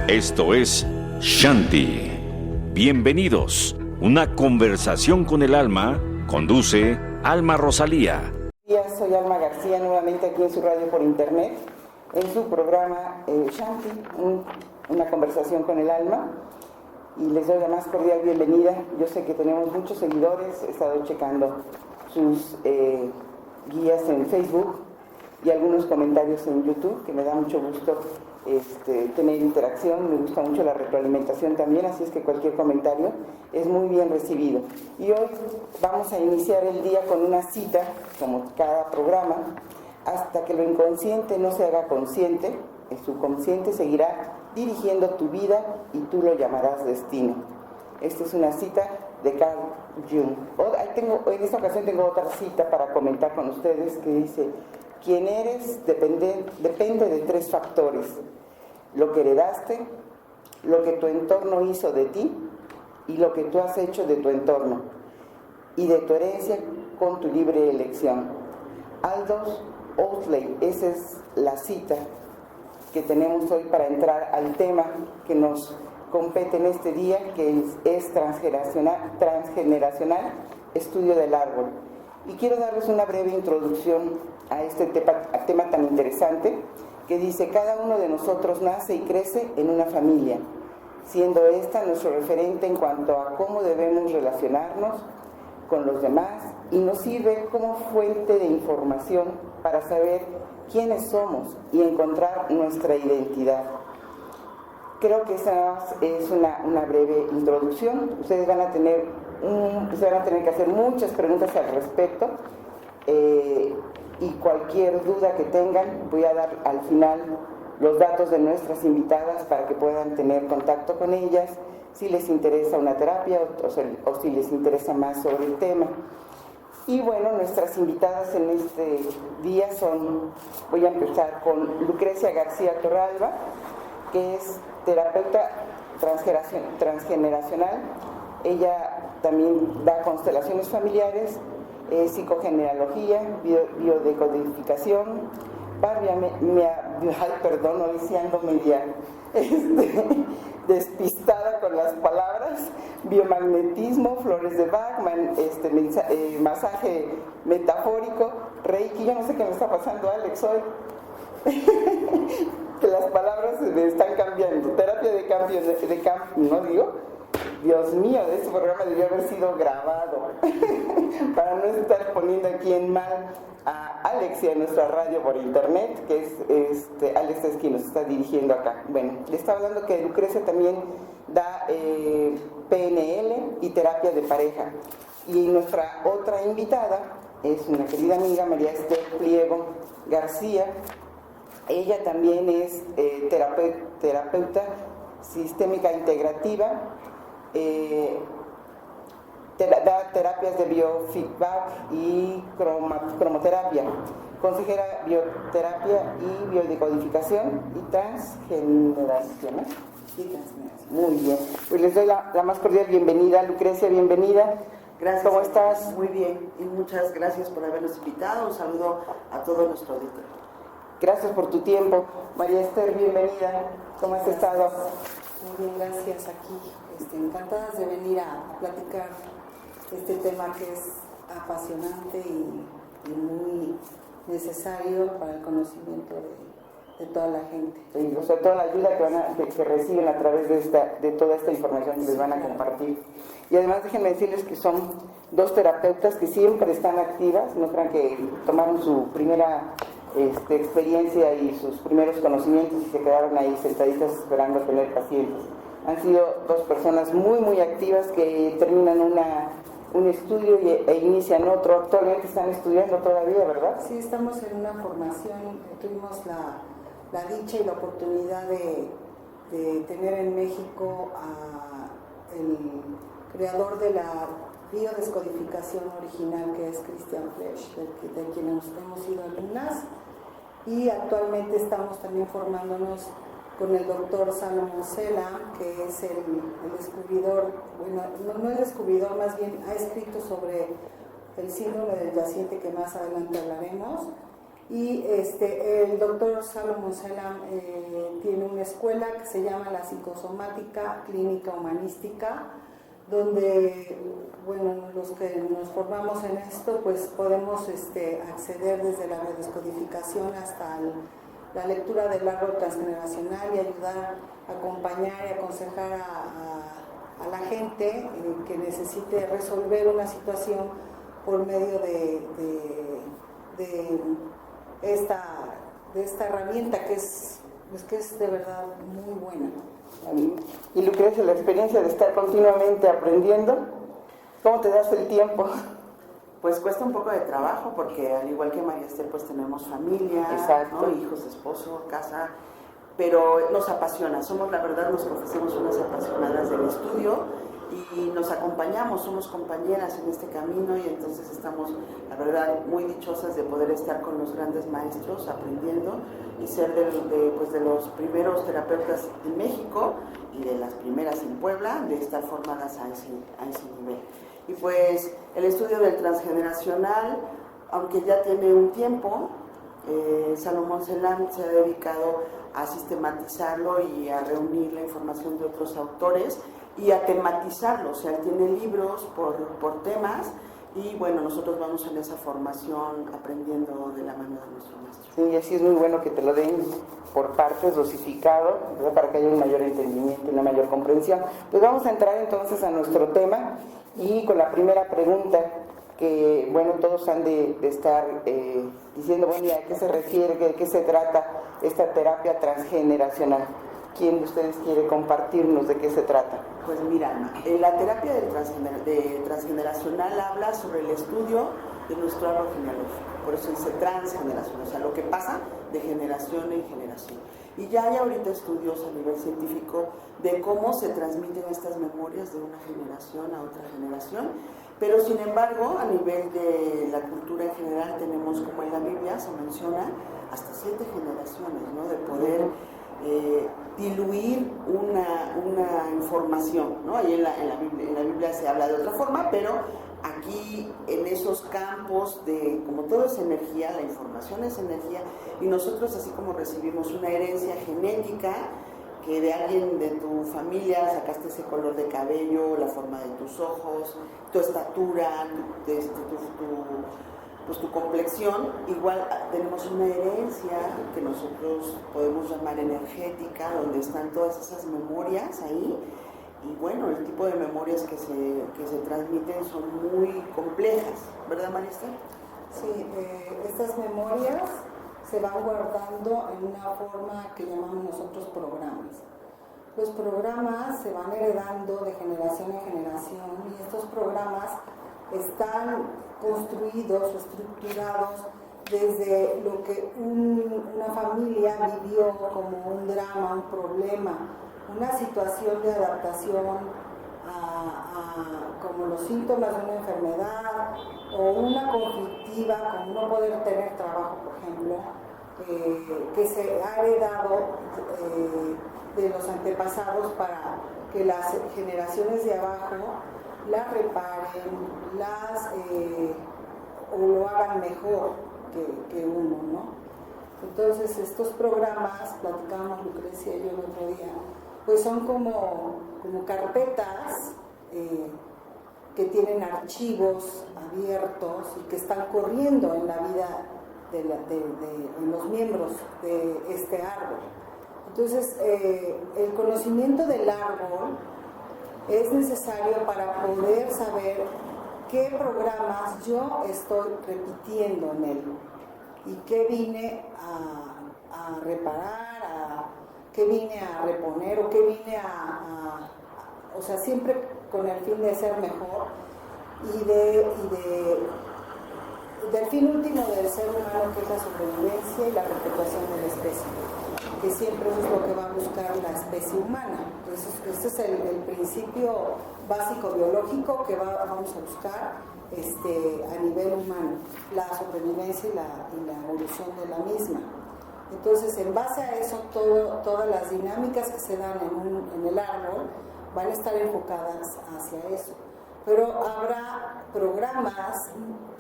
Esto es Shanti. Bienvenidos. Una conversación con el alma. Conduce Alma Rosalía. Soy Alma García, nuevamente aquí en su radio por internet, en su programa Shanti, una conversación con el alma. Y les doy la más cordial bienvenida. Yo sé que tenemos muchos seguidores, he estado checando sus guías en Facebook y algunos comentarios en YouTube, que me da mucho gusto tener interacción. Me gusta mucho la retroalimentación también, así es que cualquier comentario es muy bien recibido. Y hoy vamos a iniciar el día con una cita, como cada programa: hasta que lo inconsciente no se haga consciente, el subconsciente seguirá dirigiendo tu vida y tú lo llamarás destino. Esta es una cita de Carl Jung. En esta ocasión tengo otra cita para comentar con ustedes que dice: quien eres depende de tres factores: lo que heredaste, lo que tu entorno hizo de ti y lo que tú has hecho de tu entorno y de tu herencia con tu libre elección. Aldous Huxley. Esa es la cita que tenemos hoy para entrar al tema que nos compete en este día, que es transgeneracional, estudio del árbol. Y quiero darles una breve introducción a este tema tan interesante, que dice: cada uno de nosotros nace y crece en una familia, siendo esta nuestro referente en cuanto a cómo debemos relacionarnos con los demás, y nos sirve como fuente de información para saber quiénes somos y encontrar nuestra identidad. Creo que esa es una breve introducción. Ustedes van a tener que hacer muchas preguntas al respecto, y cualquier duda que tengan, voy a dar al final los datos de nuestras invitadas para que puedan tener contacto con ellas si les interesa una terapia o si les interesa más sobre el tema. Y bueno, nuestras invitadas en este día voy a empezar con Lucrecia García Torralba, que es terapeuta transgeneracional. Ella también da constelaciones familiares, psicogenealogía, biodecodificación, hoy sí ando media despistada con las palabras, biomagnetismo, flores de Bach, masaje metafórico, Reiki. Yo no sé qué me está pasando, Alex, hoy. Que las palabras se me están cambiando. Terapia de cambio, ¿no digo? Dios mío, este programa debió haber sido grabado para no estar poniendo aquí en mal a Alex y a nuestra radio por internet, que es Alex es quien nos está dirigiendo acá. Bueno, le estaba hablando que Lucrecia también da PNL y terapia de pareja. Y nuestra otra invitada es una querida amiga, María Esther Pliego García. Ella también es terapeuta sistémica integrativa, da terapias de biofeedback y cromoterapia, consejera bioterapia y biodecodificación y transgeneracional. Muy bien, pues les doy la más cordial bienvenida. Lucrecia, bienvenida. Gracias. ¿Cómo estás? Muy bien, y muchas gracias por habernos invitado. Un saludo a todo nuestro auditorio. Gracias por tu tiempo. María Esther, bienvenida. ¿Cómo has estado? Muy bien, gracias. Aquí, encantadas de venir a platicar este tema que es apasionante y muy necesario para el conocimiento de toda la gente. Sí, o sea, toda la ayuda que reciben a través de toda esta información que les van a compartir. Y además déjenme decirles que son dos terapeutas que siempre están activas. No crean que tomaron su primera experiencia y sus primeros conocimientos y se quedaron ahí sentaditas esperando tener pacientes. Han sido dos personas muy muy activas que terminan un estudio e inician otro. Actualmente están estudiando todavía, ¿verdad? Sí, estamos en una formación. Tuvimos la dicha y la oportunidad de tener en México el creador de la biodescodificación original, que es Christian Flesch, de quien hemos sido alumnas, y actualmente estamos también formándonos con el doctor Salomón Selam, que es el descubridor, bueno, no el descubridor, más bien ha escrito sobre el síndrome del yaciente, que más adelante hablaremos. Y el doctor Salomón Selam tiene una escuela que se llama la Psicosomática Clínica Humanística, donde, bueno, los que nos formamos en esto, pues podemos acceder desde la biodescodificación hasta la lectura del árbol transgeneracional y ayudar, acompañar y aconsejar a la gente que necesite resolver una situación por medio de esta herramienta que es de verdad muy buena. Y Lucrecia, la experiencia de estar continuamente aprendiendo, ¿cómo te das el tiempo? Pues cuesta un poco de trabajo porque al igual que María Esther pues tenemos familia, ¿no? Hijos, esposo, casa, pero nos apasiona, la verdad nos confesamos unas apasionadas del estudio y nos acompañamos, somos compañeras en este camino y entonces estamos, la verdad, muy dichosas de poder estar con los grandes maestros aprendiendo y ser de los primeros terapeutas en México y de las primeras en Puebla de estar formadas a ese nivel. Y pues el estudio del transgeneracional, aunque ya tiene un tiempo, Salomón Selam se ha dedicado a sistematizarlo y a reunir la información de otros autores y a tematizarlo, o sea, él tiene libros por temas y bueno, nosotros vamos en esa formación aprendiendo de la mano de nuestro maestro. Sí, y así es muy bueno que te lo den por partes, dosificado, ¿verdad? Para que haya un mayor entendimiento y una mayor comprensión. Pues vamos a entrar entonces a nuestro tema y con la primera pregunta que, bueno, todos han de estar diciendo, bueno, ¿y a qué se refiere, de qué se trata esta terapia transgeneracional? ¿Quién de ustedes quiere compartirnos de qué se trata? Pues mira, Alma, la terapia transgeneracional habla sobre el estudio de nuestro árbol genealógico, por eso dice transgeneracional, o sea, lo que pasa de generación en generación. Y ya hay ahorita estudios a nivel científico de cómo se transmiten estas memorias de una generación a otra generación, pero sin embargo, a nivel de la cultura en general, tenemos, como en la Biblia se menciona, hasta 7 generaciones, ¿no? De poder diluir una información, ¿no? Ahí en la Biblia se habla de otra forma, pero aquí en esos campos como todo es energía, la información es energía, y nosotros así como recibimos una herencia genética, que de alguien de tu familia sacaste ese color de cabello, la forma de tus ojos, tu estatura, tu complexión, igual tenemos una herencia que nosotros podemos llamar energética, donde están todas esas memorias ahí, y bueno, el tipo de memorias que se transmiten son muy complejas, ¿verdad, María Esther? Sí, estas memorias se van guardando en una forma que llamamos nosotros programas. Los programas se van heredando de generación en generación y estos programas están construidos o estructurados desde lo que una familia vivió como un drama, un problema, una situación de adaptación como los síntomas de una enfermedad o una conflictiva como no poder tener trabajo, por ejemplo, que se ha heredado de los antepasados para que las generaciones de abajo las reparen, o lo hagan mejor que uno, ¿no? Entonces estos programas, platicábamos Lucrecia y yo el otro día, pues son como carpetas que tienen archivos abiertos y que están corriendo en la vida de los miembros de este árbol. Entonces el conocimiento del árbol es necesario para poder saber qué programas yo estoy repitiendo en él y qué vine a reparar, qué vine a reponer o qué vine o sea, siempre con el fin de ser mejor y del fin último del ser humano, que es la sobrevivencia y la perpetuación de la especie, que siempre es lo que va a buscar la especie humana. Entonces, este es el principio básico biológico que vamos a buscar a nivel humano, la sobrevivencia y la evolución de la misma. Entonces, en base a eso, todas las dinámicas que se dan en el árbol van a estar enfocadas hacia eso. Pero habrá programas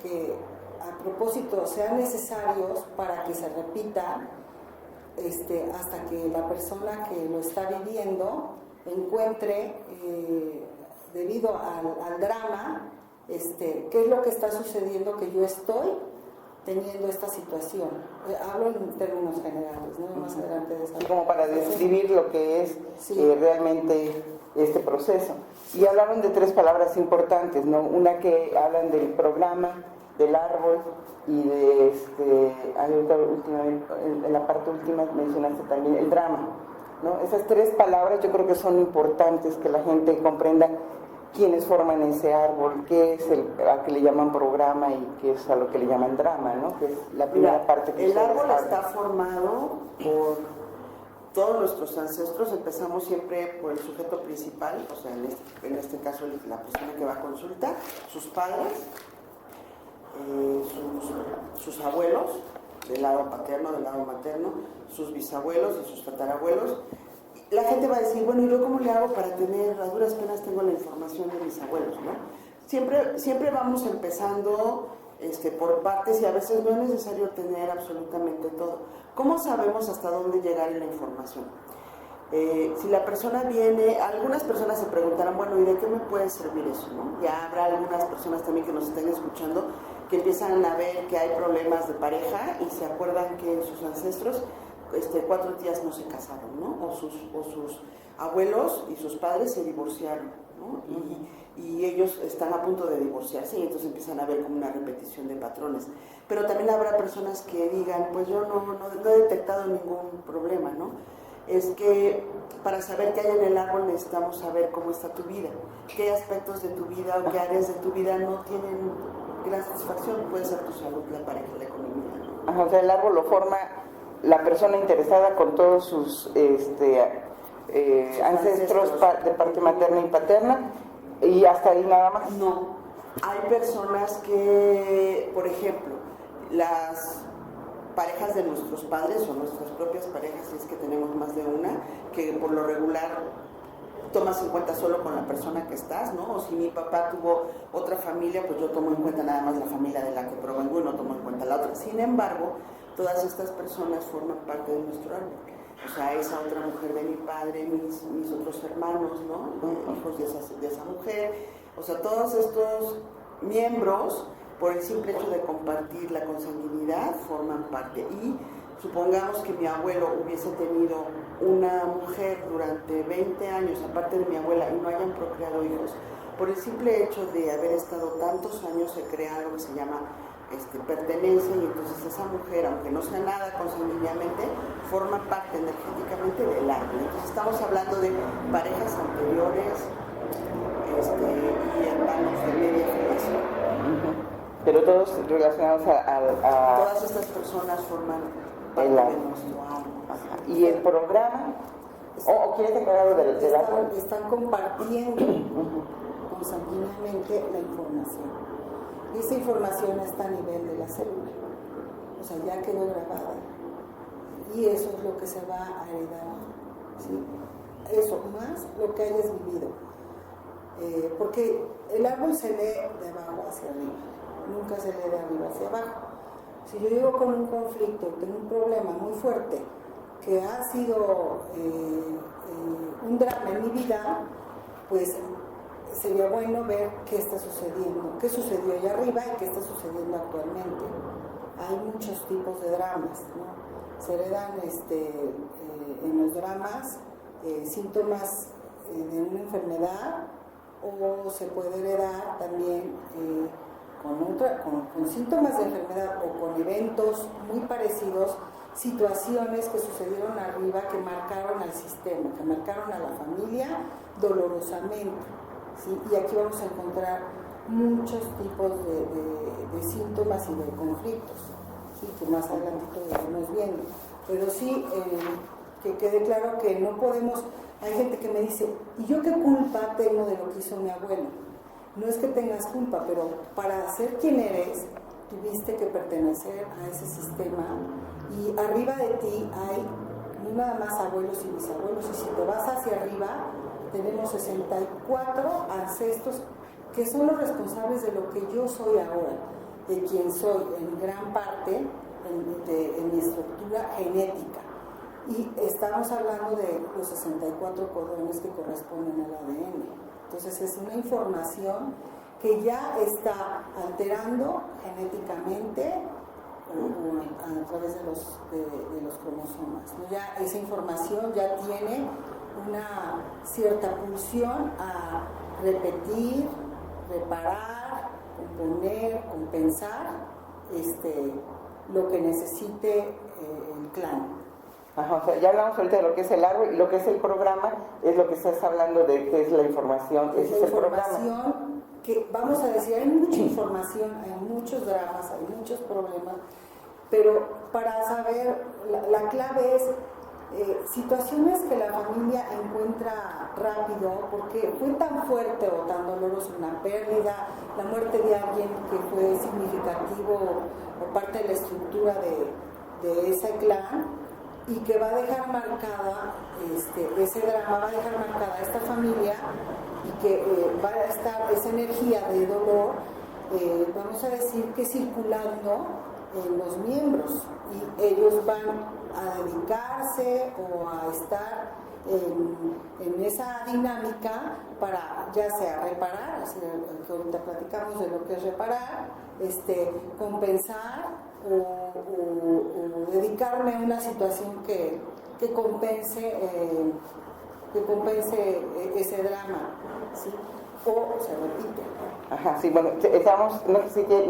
que a propósito sean necesarios para que se repitan hasta que la persona que lo está viviendo encuentre, debido al drama, qué es lo que está sucediendo, que yo estoy teniendo esta situación. Hablo en términos generales, ¿no? Más adelante de eso. Sí, como para describir lo que es realmente este proceso. Y hablaron de 3 palabras importantes, ¿no? Una que hablan del programa, del árbol, y de en la parte última mencionaste también el drama, ¿no? Esas 3 palabras yo creo que son importantes, que la gente comprenda quiénes forman ese árbol, qué es a que le llaman programa y qué es a lo que le llaman drama, ¿no? Que es la primera parte que el árbol está formado por todos nuestros ancestros. Empezamos siempre por el sujeto principal, o sea, en este caso la persona que va a consulta, sus padres, sus abuelos, del lado paterno, del lado materno, sus bisabuelos y sus tatarabuelos. La gente va a decir, bueno, ¿y yo cómo le hago para tener, a duras penas tengo la información de mis abuelos, ¿no? Siempre vamos empezando por partes, y a veces no es necesario tener absolutamente todo. ¿Cómo sabemos hasta dónde llegar en la información? Si la persona viene, algunas personas se preguntarán, bueno, ¿y de qué me puede servir eso, no? Ya habrá algunas personas también que nos estén escuchando que empiezan a ver que hay problemas de pareja y se acuerdan que sus ancestros 4 tías no se casaron, ¿no? O sus abuelos y sus padres se divorciaron, ¿no? Y ellos están a punto de divorciarse, y entonces empiezan a ver como una repetición de patrones. Pero también habrá personas que digan, pues yo no he detectado ningún problema, ¿no? Es que para saber qué hay en el árbol necesitamos saber cómo está tu vida, qué aspectos de tu vida o qué áreas de tu vida no tienen gran satisfacción. Puede ser tu salud, la pareja, la economía, ¿no? Ajá, o sea, el árbol lo forma la persona interesada con todos sus ancestros de parte materna y paterna, y hasta ahí nada más. No, hay personas que, por ejemplo, las parejas de nuestros padres o nuestras propias parejas, si es que tenemos más de una, que por lo regular tomas en cuenta solo con la persona que estás, ¿no? O si mi papá tuvo otra familia, pues yo tomo en cuenta nada más la familia de la que provengo y no tomo en cuenta la otra. Sin embargo, todas estas personas forman parte de nuestro árbol. O sea, esa otra mujer de mi padre, mis otros hermanos, ¿no? Hijos de esa mujer. O sea, todos estos miembros, por el simple hecho de compartir la consanguinidad, forman parte. Y supongamos que mi abuelo hubiese tenido una mujer durante 20 años, aparte de mi abuela, y no hayan procreado hijos. Por el simple hecho de haber estado tantos años, se crea algo que se llama pertenencia, y entonces esa mujer, aunque no sea nada consanguíneamente, forma parte energéticamente del árbol. Entonces estamos hablando de parejas anteriores y hermanos de media generación. Pero todos relacionados a todas estas personas forman parte de nuestro árbol. Ajá. ¿Y el programa? ¿O quieres aclarar del árbol? Están compartiendo consanguíneamente la información. Y esa información está a nivel de la célula, o sea, ya quedó grabada, y eso es lo que se va a heredar, ¿sí? Eso, más lo que hayas vivido, porque el árbol se lee de abajo hacia arriba, nunca se lee de arriba hacia abajo. Si yo llego con un conflicto, tengo un problema muy fuerte, que ha sido un drama en mi vida, pues sería bueno ver qué está sucediendo, qué sucedió allá arriba y qué está sucediendo actualmente. Hay muchos tipos de dramas, ¿no? Se heredan en los dramas síntomas de una enfermedad, o se puede heredar también con síntomas de enfermedad o con eventos muy parecidos, situaciones que sucedieron arriba que marcaron al sistema, que marcaron a la familia dolorosamente. ¿Sí? Y aquí vamos a encontrar muchos tipos de síntomas y de conflictos, ¿sí? Que más adelante iremos viendo. Pero sí, que quede claro que no podemos. Hay gente que me dice, ¿y yo qué culpa tengo de lo que hizo mi abuelo? No es que tengas culpa, pero para ser quien eres, tuviste que pertenecer a ese sistema, y arriba de ti hay no nada más abuelos y bisabuelos, y si te vas hacia arriba tenemos 64 ancestros que son los responsables de lo que yo soy ahora, de quien soy en gran parte en mi estructura genética. Y estamos hablando de los 64 codones que corresponden al ADN. Entonces es una información que ya está alterando genéticamente a través de los cromosomas, ¿no? Ya esa información ya tiene una cierta pulsión a repetir, reparar, componer, compensar lo que necesite el clan. Ajá, o sea, ya hablamos ahorita de lo que es el árbol, y lo que es el programa es lo que estás hablando de que es la información. Es ese la es el información programa. que, vamos a decir, hay mucha información, hay muchos dramas, hay muchos problemas, pero para saber, la clave es situaciones que la familia encuentra rápido, porque fue tan fuerte o tan dolorosa una pérdida, la muerte de alguien que fue significativo o parte de la estructura de ese clan, y que va a dejar marcada ese drama, va a dejar marcada esta familia, y que va a estar esa energía de dolor, vamos a decir que circulando en los miembros, y ellos van a dedicarse o a estar en esa dinámica para ya sea reparar, así que ahorita platicamos de lo que es reparar, compensar o dedicarme a una situación que compense ese drama, ¿sí? O se repite. Ajá, sí, bueno, estamos, no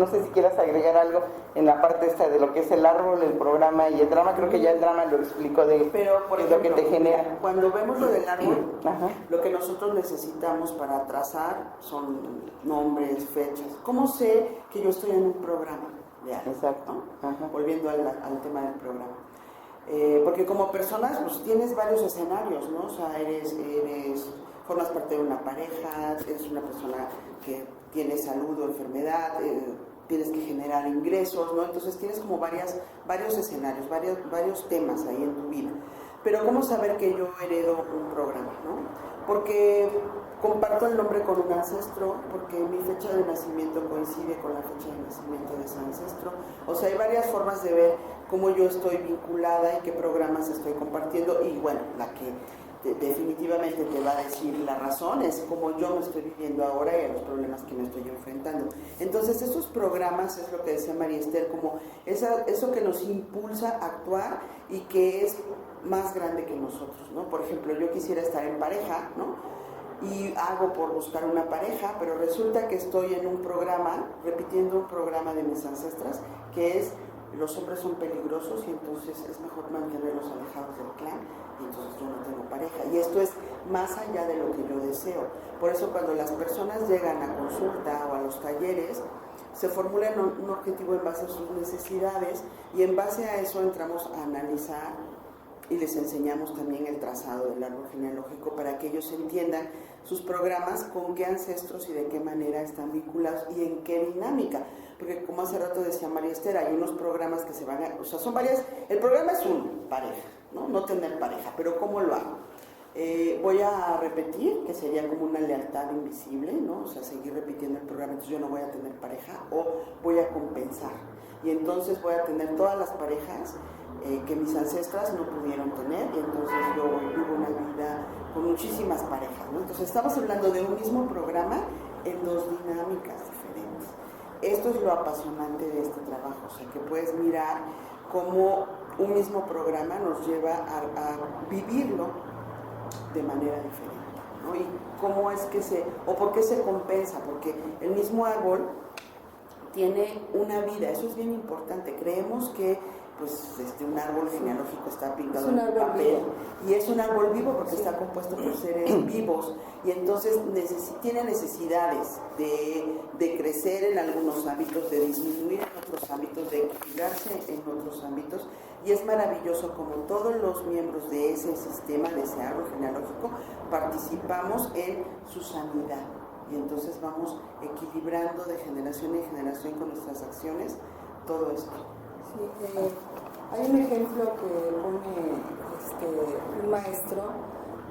sé si quieras agregar algo en la parte esta de lo que es el árbol, el programa y el drama. Creo que ya el drama lo explicó pero por ejemplo, lo que te genera. Cuando vemos lo del árbol, ajá, lo que nosotros necesitamos para trazar son nombres, fechas. ¿Cómo sé que yo estoy en un programa de algo? Exacto. ¿No? Ajá. Volviendo al tema del programa. Porque como personas, pues tienes varios escenarios, ¿no? O sea, formas parte de una pareja, eres una persona que tiene salud o enfermedad, tienes que generar ingresos, ¿no? Entonces tienes como varios escenarios, varios temas ahí en tu vida. Pero ¿cómo saber que yo heredo un programa, no? Porque comparto el nombre con un ancestro, porque mi fecha de nacimiento coincide con la fecha de nacimiento de ese ancestro. O sea, hay varias formas de ver cómo yo estoy vinculada y qué programas estoy compartiendo. Y bueno, la que definitivamente te va a decir la razón es cómo yo me estoy viviendo ahora y a los problemas que me estoy enfrentando. Entonces esos programas es lo que decía María Esther, como eso que nos impulsa a actuar y que es más grande que nosotros, ¿no? Por ejemplo, yo quisiera estar en pareja, ¿no? Y hago por buscar una pareja, pero resulta que estoy en un programa, repitiendo un programa de mis ancestras, que es: los hombres son peligrosos y entonces es mejor mantenerlos alejados del clan, y entonces yo no tengo pareja. Y esto es más allá de lo que yo deseo. Por eso cuando las personas llegan a consulta o a los talleres, se formulan un objetivo en base a sus necesidades, y en base a eso entramos a analizar y les enseñamos también el trazado del árbol genealógico para que ellos entiendan sus programas, con qué ancestros y de qué manera están vinculados y en qué dinámica. Porque como hace rato decía María Esther, hay unos programas que se van a... O sea, son varias... El programa es pareja, ¿no? No tener pareja, pero ¿cómo lo hago? Voy a repetir, que sería como una lealtad invisible, ¿no? O sea, seguir repitiendo el programa, entonces yo no voy a tener pareja, o voy a compensar. Y entonces voy a tener todas las parejas que mis ancestras no pudieron tener, y entonces yo vivo una vida con muchísimas parejas, ¿no? Entonces estamos hablando de un mismo programa en dos dinámicas diferentes. Esto es lo apasionante de este trabajo, o sea, que puedes mirar cómo un mismo programa nos lleva a vivirlo de manera diferente, ¿no? Y cómo es que o por qué se compensa, porque el mismo árbol tiene una vida, eso es bien importante. Creemos que un árbol genealógico está pintado en papel, y es un árbol vivo porque está compuesto por seres vivos, y entonces tiene necesidades de crecer en algunos ámbitos, de disminuir en otros ámbitos, de equilibrarse en otros ámbitos, y es maravilloso como todos los miembros de ese sistema, de ese árbol genealógico, participamos en su sanidad. y entonces vamos equilibrando de generación en generación con nuestras acciones todo esto. Sí, hay un ejemplo que pone un maestro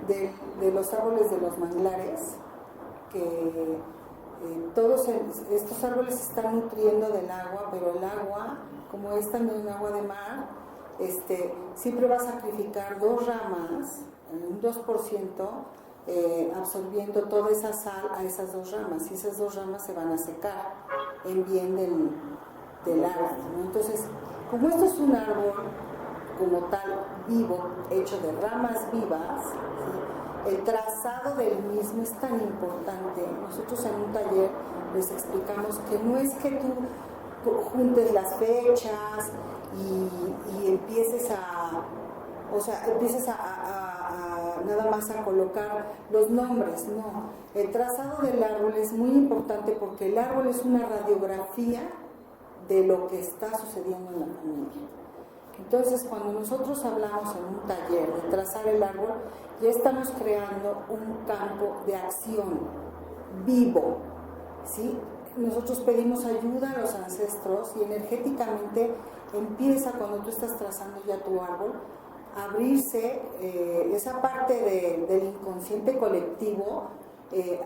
de los árboles de los manglares, que todos estos árboles se están nutriendo del agua, pero el agua, como es también un agua de mar, siempre va a sacrificar 2 ramas, un 2%, absorbiendo toda esa sal a esas 2 ramas, y esas 2 ramas se van a secar en bien del árbol, ¿no? Entonces, como esto es un árbol como tal vivo, hecho de ramas vivas, ¿sí? El trazado del mismo es tan importante. Nosotros en un taller les explicamos que no es que tú juntes las fechas y empieces a nada más a colocar los nombres, no. El trazado del árbol es muy importante porque el árbol es una radiografía de lo que está sucediendo en la familia. Entonces, cuando nosotros hablamos en un taller de trazar el árbol, ya estamos creando un campo de acción vivo, ¿sí? Nosotros pedimos ayuda a los ancestros y energéticamente empieza, cuando tú estás trazando ya tu árbol, a abrirse esa parte del inconsciente colectivo,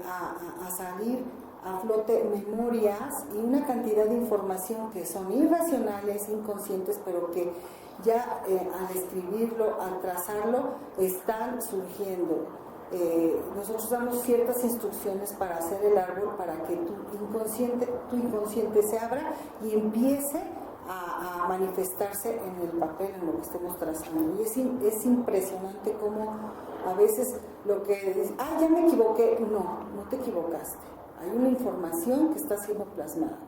a salir a flote memorias y una cantidad de información que son irracionales, inconscientes, pero que ya al escribirlo, al trazarlo, están surgiendo. Nosotros damos ciertas instrucciones para hacer el árbol, para que tu inconsciente se abra y empiece a manifestarse en el papel, en lo que estemos trazando. Y es impresionante cómo a veces lo que dices, ya me equivoqué, no te equivocaste. Hay una información que está siendo plasmada.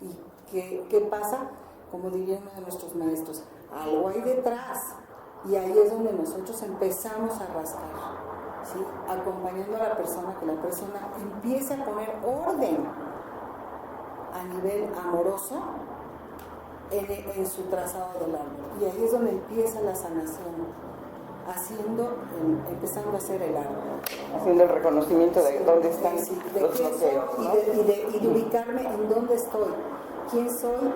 ¿Y qué pasa? Como diría uno de nuestros maestros, algo hay detrás. Y ahí es donde nosotros empezamos a rascar, ¿sí? Acompañando a la persona, que la persona empiece a poner orden a nivel amoroso en su trazado del árbol. Y ahí es donde empieza la sanación, empezando a hacer el árbol. Haciendo el reconocimiento de dónde están los bloqueos, ¿no? Y de ubicarme en dónde estoy, quién soy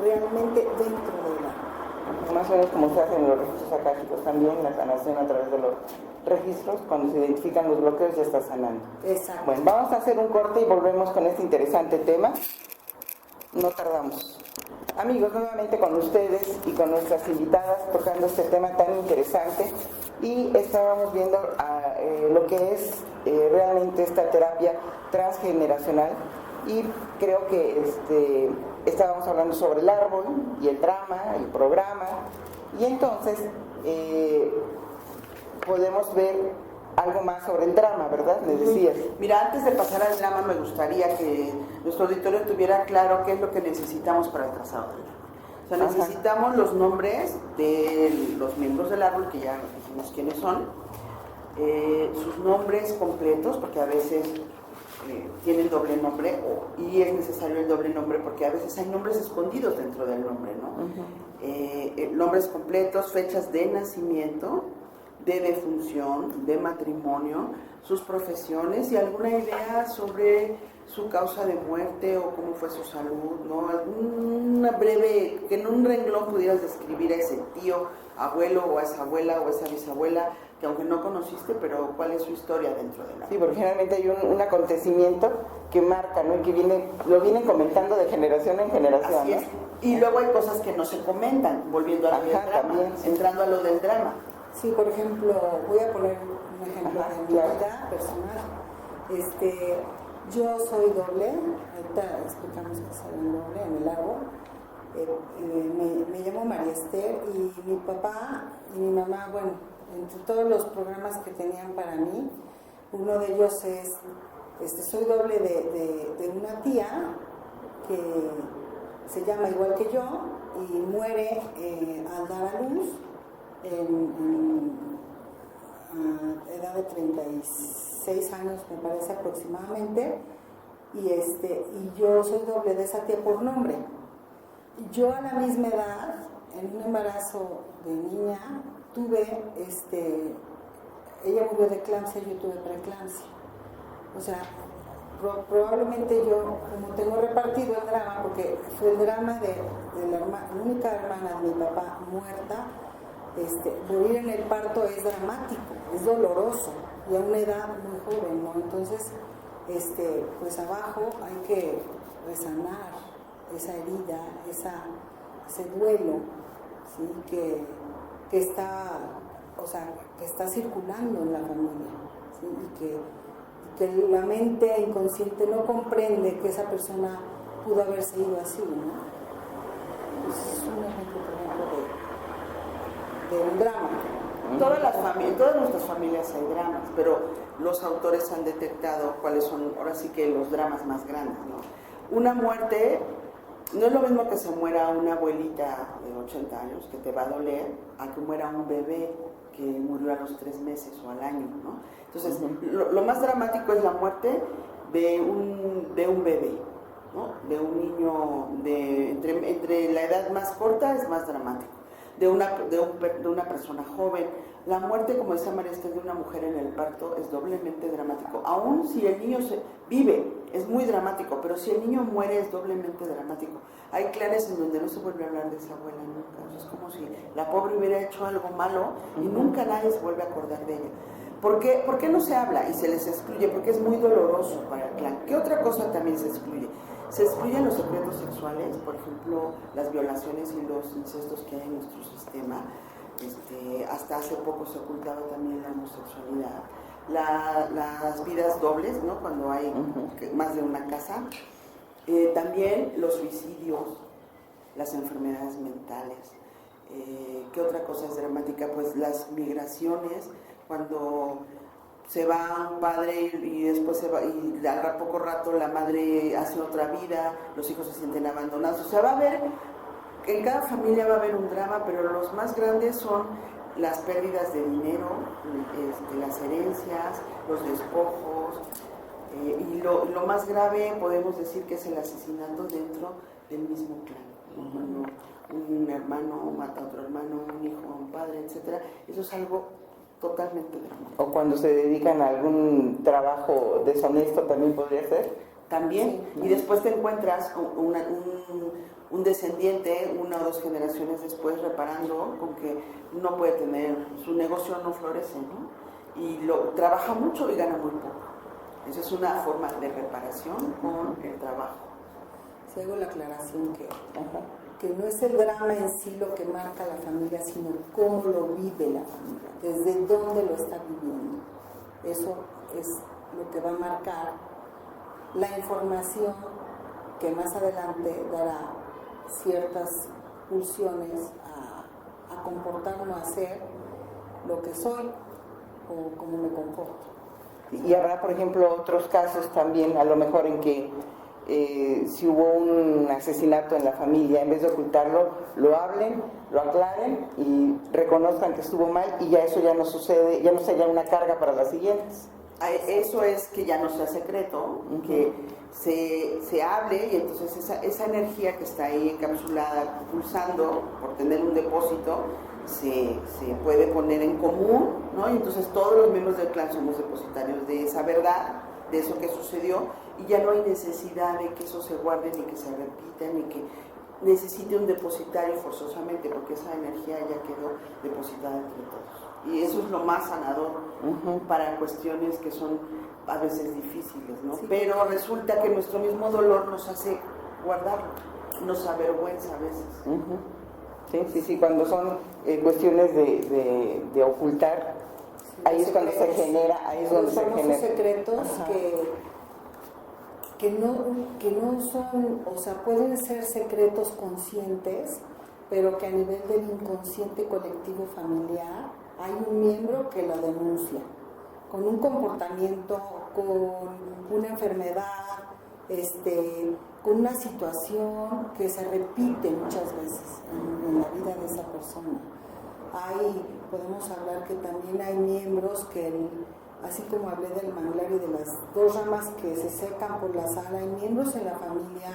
realmente dentro del árbol. Más o menos como se hacen los registros akáshicos también, la sanación a través de los registros, cuando se identifican los bloqueos ya está sanando. Exacto. Bueno, vamos a hacer un corte y volvemos con este interesante tema. No tardamos. Amigos, nuevamente con ustedes y con nuestras invitadas tocando este tema tan interesante, y estábamos viendo lo que es realmente esta terapia transgeneracional, y creo que estábamos hablando sobre el árbol y el drama, el programa, y entonces podemos ver algo más sobre el drama, ¿verdad? Me decías. Mira, antes de pasar al drama, me gustaría que nuestro auditorio tuviera claro qué es lo que necesitamos para el trazado del árbol. O sea, necesitamos los nombres de los miembros del árbol, que ya dijimos quiénes son, sus nombres completos, porque a veces tienen doble nombre, y es necesario el doble nombre porque a veces hay nombres escondidos dentro del nombre, ¿no? Nombres completos, fechas de nacimiento, de defunción, de matrimonio, sus profesiones y alguna idea sobre su causa de muerte o cómo fue su salud, ¿no? Alguna breve, que en un renglón pudieras describir a ese tío, abuelo o a esa abuela o a esa bisabuela, que aunque no conociste, pero cuál es su historia dentro de la... Sí, porque generalmente hay un acontecimiento que marca, ¿no? Y que lo vienen comentando de generación en generación. Así es. Y luego hay cosas que no se comentan, volviendo a lo del drama, también, sí. entrando a lo del drama. Sí, por ejemplo, voy a poner un ejemplo de mi vida personal. Yo soy doble, ahorita explicamos que soy un doble en el árbol. Me llamo María Esther, y mi papá y mi mamá, bueno, entre todos los programas que tenían para mí, uno de ellos es, soy doble de una tía que se llama igual que yo y muere al dar a luz a edad de 36 años, me parece aproximadamente, y yo soy doble de esa tía por nombre. Yo a la misma edad, en un embarazo de niña, tuve, ella murió de eclampsia, yo tuve preeclampsia. O sea, probablemente yo, como tengo repartido el drama, porque fue el drama de la única hermana de mi papá muerta, morir en el parto es dramático, es doloroso y a una edad muy joven, ¿no? Entonces, pues abajo hay que resanar esa herida, ese duelo, ¿sí? que está, que está circulando en la familia, ¿sí? Y que la mente inconsciente no comprende que esa persona pudo haberse ido así, ¿no? Pues es un ejemplo, por ejemplo, de un drama. En todas nuestras familias hay dramas, pero los autores han detectado cuáles son, ahora sí que los dramas más grandes, ¿no? Una muerte, no es lo mismo que se muera una abuelita de 80 años, que te va a doler, a que muera un bebé que murió a los 3 meses o al año, ¿no? Entonces, lo más dramático es la muerte de un bebé, ¿no? De un niño, entre la edad más corta es más dramático. De una persona joven. La muerte, como decía María Esther, de una mujer en el parto es doblemente dramático. Aún si el niño vive, es muy dramático, pero si el niño muere es doblemente dramático. Hay clanes en donde no se vuelve a hablar de esa abuela nunca. Es como si la pobre hubiera hecho algo malo y nunca nadie se vuelve a acordar de ella. ¿Por qué no se habla y se les excluye? Porque es muy doloroso para el clan. ¿Qué otra cosa también se excluye? Se excluyen los secretos sexuales, por ejemplo, las violaciones y los incestos que hay en nuestro sistema. Hasta hace poco se ocultaba también la homosexualidad. Las vidas dobles, ¿no? Cuando hay más de una casa. También los suicidios, las enfermedades mentales. ¿Qué otra cosa es dramática? Pues las migraciones, cuando se va un padre y después se va, y al poco rato la madre hace otra vida, los hijos se sienten abandonados. O sea, va a haber, en cada familia va a haber un drama, pero los más grandes son las pérdidas de dinero, las herencias, los despojos, y lo más grave podemos decir que es el asesinato dentro del mismo clan. Cuando un hermano mata a otro hermano, un hijo a un padre, etcétera. Eso es algo totalmente dramático. O cuando se dedican a algún trabajo deshonesto también podría ser. También, sí. Y después te encuentras un descendiente, 1 o 2 generaciones después, reparando con que no puede tener, su negocio no florece, ¿no? Y trabaja mucho y gana muy poco. Esa es una forma de reparación con el trabajo. Si hago la aclaración que no es el drama en sí lo que marca la familia, sino cómo lo vive la familia, desde dónde lo está viviendo. Eso es lo que va a marcar la información que más adelante dará ciertas pulsiones a comportarme, a hacer lo que soy o cómo me comporto. Y habrá, por ejemplo, otros casos también, a lo mejor en que si hubo un asesinato en la familia, en vez de ocultarlo, lo hablen, lo aclaren y reconozcan que estuvo mal, y ya eso ya no sucede, ya no sería una carga para las siguientes. Eso es que ya no sea secreto, que se hable, y entonces esa energía que está ahí encapsulada, pulsando por tener un depósito, se puede poner en común, ¿no? Y entonces todos los miembros del clan somos depositarios de esa verdad, de eso que sucedió, y ya no hay necesidad de que eso se guarde, ni que se repita, ni que necesite un depositario forzosamente, porque esa energía ya quedó depositada entre todos. Y eso es lo más sanador para cuestiones que son a veces difíciles, ¿no? Sí. Pero resulta que nuestro mismo dolor nos hace guardarlo, nos avergüenza a veces. Sí, cuando son cuestiones de ocultar, ahí es cuando se genera, ahí es donde se genera. Secretos que no son, o sea, pueden ser secretos conscientes, pero que a nivel del inconsciente colectivo familiar hay un miembro que lo denuncia, con un comportamiento, con una enfermedad, con una situación que se repite muchas veces en la vida de esa persona. Podemos hablar que también hay miembros que, así como hablé del manglar y de las 2 ramas que se secan por la sal, hay miembros en la familia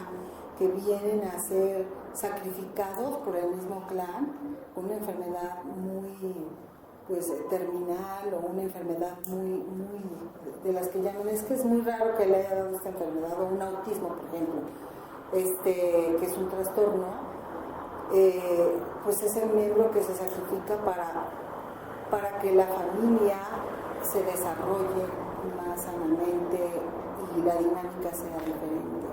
que vienen a ser sacrificados por el mismo clan con una enfermedad muy pues terminal o una enfermedad muy de las que llaman, es que es muy raro que le haya dado esta enfermedad, o un autismo, por ejemplo, que es un trastorno, pues es el miembro que se sacrifica para que la familia se desarrolle más sanamente y la dinámica sea diferente.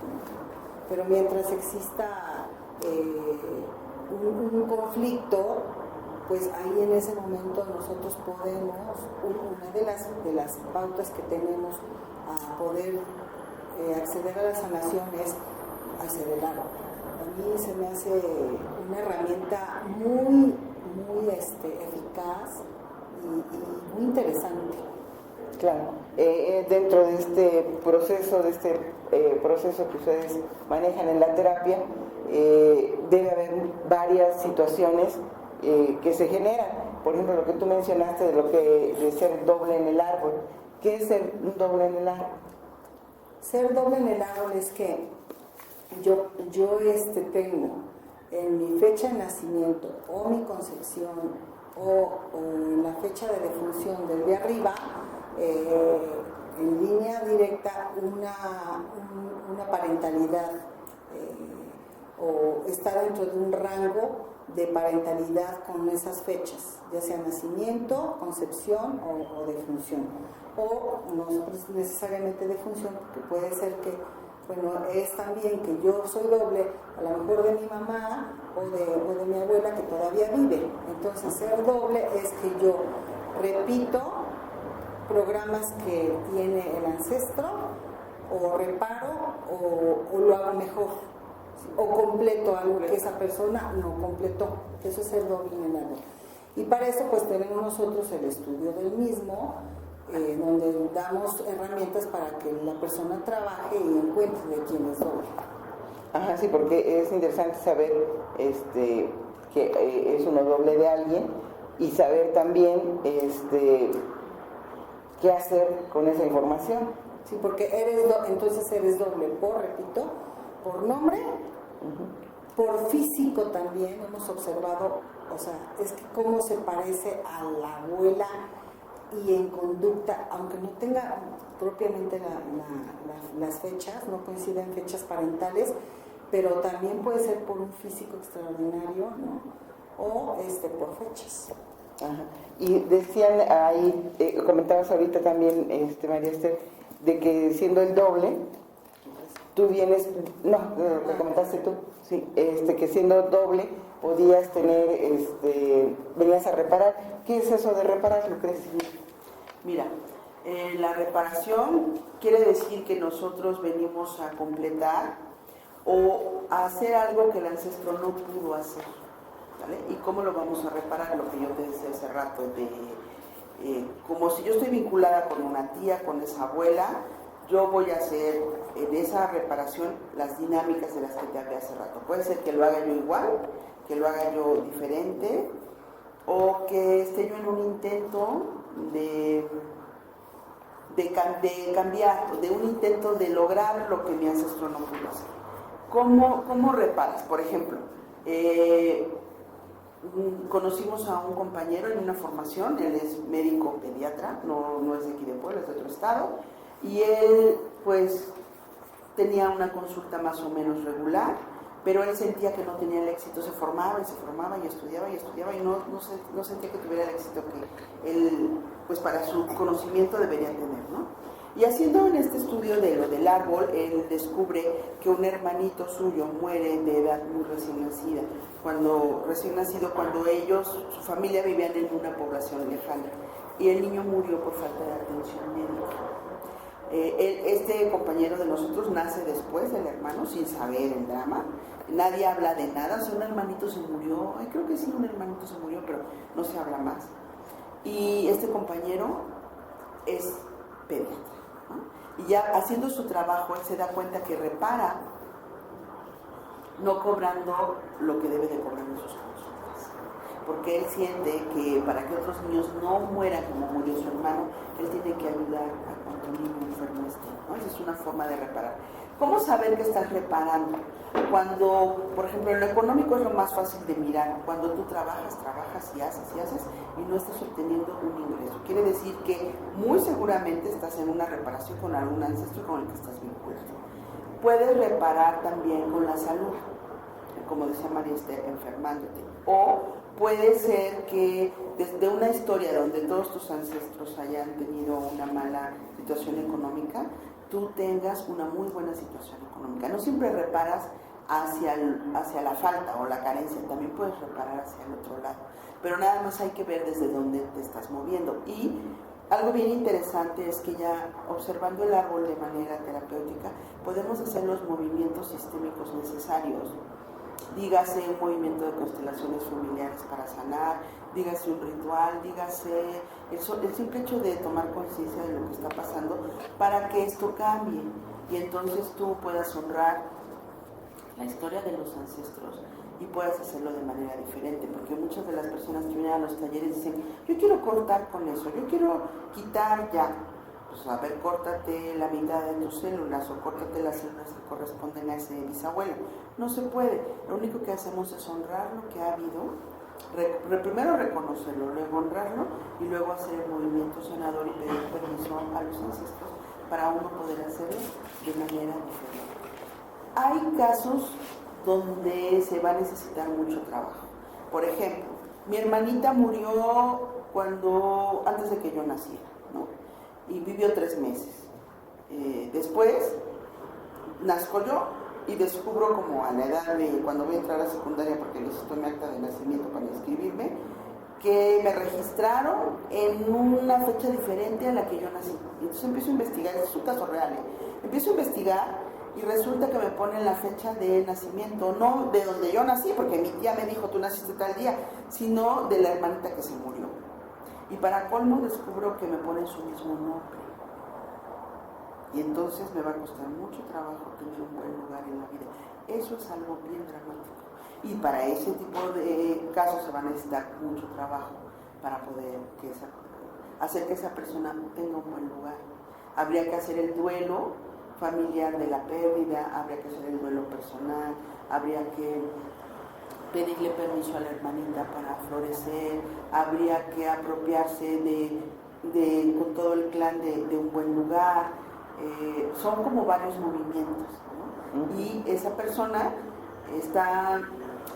Pero mientras exista un conflicto, pues ahí en ese momento nosotros podemos, una de las pautas que tenemos a poder acceder a la sanación es hacer el árbol. A mí se me hace una herramienta muy eficaz y muy interesante. Claro, dentro de este proceso que ustedes manejan en la terapia, debe haber varias situaciones que se generan. Por ejemplo, lo que tú mencionaste de ser doble en el árbol. ¿Qué es ser doble en el árbol? Ser doble en el árbol es que yo tengo en mi fecha de nacimiento o mi concepción o en la fecha de defunción del de arriba, en línea directa una parentalidad o está dentro de un rango de parentalidad con esas fechas, ya sea nacimiento, concepción o defunción, o no necesariamente defunción, porque puede ser que, bueno, es también que yo soy doble, a lo mejor de mi mamá o de mi abuela que todavía vive. Entonces ser doble es que yo repito programas que tiene el ancestro, o reparo o lo hago mejor, o completo algo que esa persona no completó. Eso es ser doble en el árbol. Y para eso pues tenemos nosotros el estudio del mismo, donde damos herramientas para que la persona trabaje y encuentre de quién es doble. Ajá, sí, porque es interesante saber que es uno doble de alguien y saber también qué hacer con esa información. Sí, porque entonces eres doble por nombre, por físico también. Hemos observado, o sea, es que cómo se parece a la abuela y en conducta, aunque no tenga propiamente las fechas, no coinciden fechas parentales, pero también puede ser por un físico extraordinario, ¿no? O por fechas. Ajá. Y decían ahí, comentabas ahorita también, María Esther, de que siendo el doble, tú vienes, lo comentaste tú, sí, que siendo doble podías tener, venías a reparar. ¿Qué es eso de reparar, Lucrecia? Mira, la reparación quiere decir que nosotros venimos a completar o a hacer algo que el ancestro no pudo hacer, ¿vale? ¿Y cómo lo vamos a reparar? Lo que yo te decía hace rato, como si yo estoy vinculada con una tía, con esa abuela, yo voy a hacer en esa reparación las dinámicas de las que te hablé hace rato. Puede ser que lo haga yo igual, que lo haga yo diferente, o que esté yo en un intento de cambiar, de un intento de lograr lo que mi ancestro no pudo hacer. ¿Cómo reparas? Por ejemplo, conocimos a un compañero en una formación, él es médico pediatra, no es de aquí de Puebla, es de otro estado, y él pues tenía una consulta más o menos regular, pero él sentía que no tenía el éxito, se formaba y estudiaba y no sentía que tuviera el éxito que él, pues para su conocimiento debería tener, ¿no? Y haciendo en este estudio de lo del árbol, él descubre que un hermanito suyo muere de edad muy recién nacida, cuando ellos, su familia, vivían en una población lejana, y el niño murió por falta de atención médica. Este compañero de nosotros nace después del hermano, sin saber el drama, nadie habla de nada, o sea, un hermanito se murió, creo que sí, un hermanito se murió, pero no se habla más. Y este compañero es pediatra, ¿no? Y ya haciendo su trabajo, él se da cuenta que repara, no cobrando lo que debe de cobrar en sus consultas. porque él siente que para que otros niños no mueran como murió su hermano, él tiene que ayudar a cuanto niño enfermo esté, ¿no? Esa es una forma de reparar. ¿Cómo saber que estás reparando? Cuando, por ejemplo, en lo económico es lo más fácil de mirar. Cuando tú trabajas y haces y no estás obteniendo un ingreso. Quiere decir que muy seguramente estás en una reparación con algún ancestro con el que estás vinculado. Puedes reparar también con la salud, como decía María Esther, enfermándote. O puede ser que desde una historia donde todos tus ancestros hayan tenido una mala situación económica, tú tengas una muy buena situación económica. No siempre reparas hacia la falta o la carencia, también puedes reparar hacia el otro lado. Pero nada más hay que ver desde dónde te estás moviendo. Y algo bien interesante es que ya observando el árbol de manera terapéutica, podemos hacer los movimientos sistémicos necesarios. Dígase un movimiento de constelaciones familiares para sanar, dígase un ritual, dígase el simple hecho de tomar conciencia de lo que está pasando para que esto cambie y entonces tú puedas honrar la historia de los ancestros y puedas hacerlo de manera diferente, porque muchas de las personas que vienen a los talleres dicen, yo quiero cortar con eso, yo quiero quitar ya. Pues a ver, córtate la mitad de tus células o córtate las células que corresponden a ese bisabuelo. No se puede. Lo único que hacemos es honrar lo que ha habido, primero reconocerlo, luego honrarlo y luego hacer el movimiento sanador y pedir permiso a los ancestros para uno poder hacerlo de manera diferente. Hay casos donde se va a necesitar mucho trabajo. Por ejemplo, mi hermanita murió antes de que yo naciera, ¿no? Y vivió 3 meses. Después nazco yo y descubro como a la edad de cuando voy a entrar a la secundaria, porque necesito mi acta de nacimiento para inscribirme, que me registraron en una fecha diferente a la que yo nací. Y entonces empiezo a investigar, este es un caso real, empiezo a investigar y resulta que me ponen la fecha de nacimiento, no de donde yo nací, porque mi tía me dijo tú naciste tal día, sino de la hermanita que se murió. Y para colmo descubro que me ponen su mismo nombre. Y entonces me va a costar mucho trabajo tener un buen lugar en la vida. Eso es algo bien dramático. Y para ese tipo de casos se va a necesitar mucho trabajo para poder hacer que esa persona tenga un buen lugar. Habría que hacer el duelo familiar de la pérdida, habría que hacer el duelo personal, habría que pedirle permiso a la hermanita para florecer, habría que apropiarse con todo el clan de un buen lugar. Son como varios movimientos, ¿no? Y esa persona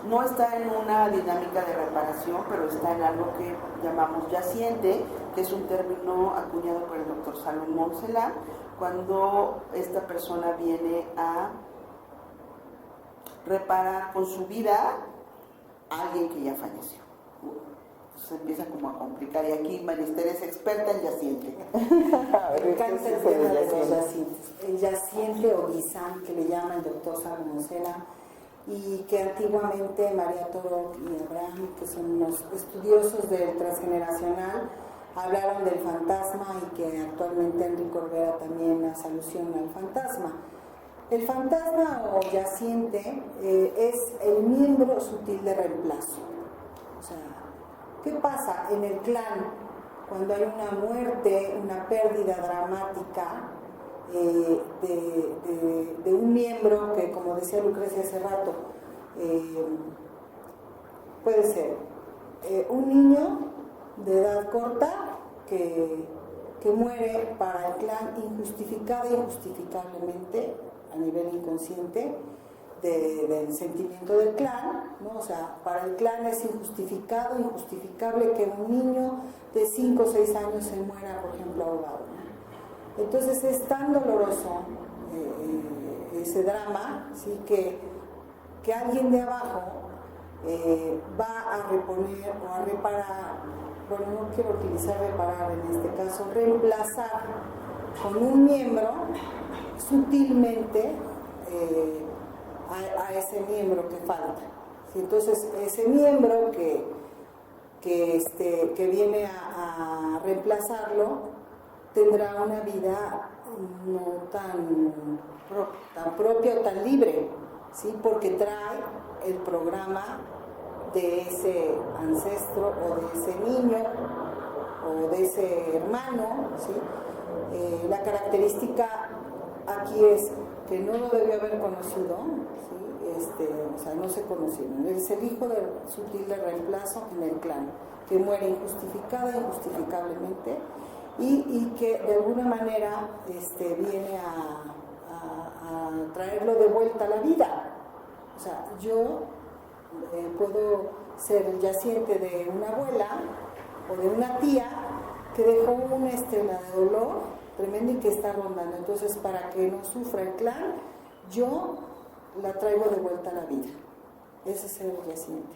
no está en una dinámica de reparación, pero está en algo que llamamos yaciente, que es un término acuñado por el doctor Salomón Celá, cuando esta persona viene a reparar con su vida a alguien que ya falleció. Se empieza como a complicar, y aquí María Esther es experta en yaciente. Me encanta el tema de los yacientes. El yaciente o guisán, que le llama el doctor Salomón Celá, y que antiguamente María Toro y Abraham, que son unos estudiosos del transgeneracional, hablaron del fantasma, y que actualmente Enrique Olvera también hace alusión al fantasma. El fantasma o yaciente es el miembro sutil de reemplazo. O sea, ¿qué pasa en el clan cuando hay una muerte, una pérdida dramática de un miembro que, como decía Lucrecia hace rato, puede ser un niño de edad corta que muere para el clan injustificada e injustificablemente a nivel inconsciente del sentimiento del clan, ¿no? O sea, para el clan es injustificado, injustificable que un niño de 5 o 6 años se muera, por ejemplo, ahogado, ¿no? Entonces es tan doloroso ese drama, ¿sí? que alguien de abajo va a reponer o a reparar, bueno, no quiero utilizar reparar en este caso, reemplazar con un miembro sutilmente a ese miembro que falta. ¿Sí? Entonces ese miembro que viene a reemplazarlo tendrá una vida no tan propia o tan libre, ¿sí? Porque trae el programa de ese ancestro o de ese niño o de ese hermano, ¿sí? La característica aquí es que no lo debió haber conocido, ¿sí? O sea, no se conocieron. Es el hijo del sutil de reemplazo en el clan, que muere injustificada, injustificablemente, y que de alguna manera viene a traerlo de vuelta a la vida. O sea, yo puedo ser el yaciente de una abuela o de una tía que dejó una estela de dolor tremenda y que está rondando. Entonces, para que no sufra el clan, yo la traigo de vuelta a la vida. Ese es el yaciente.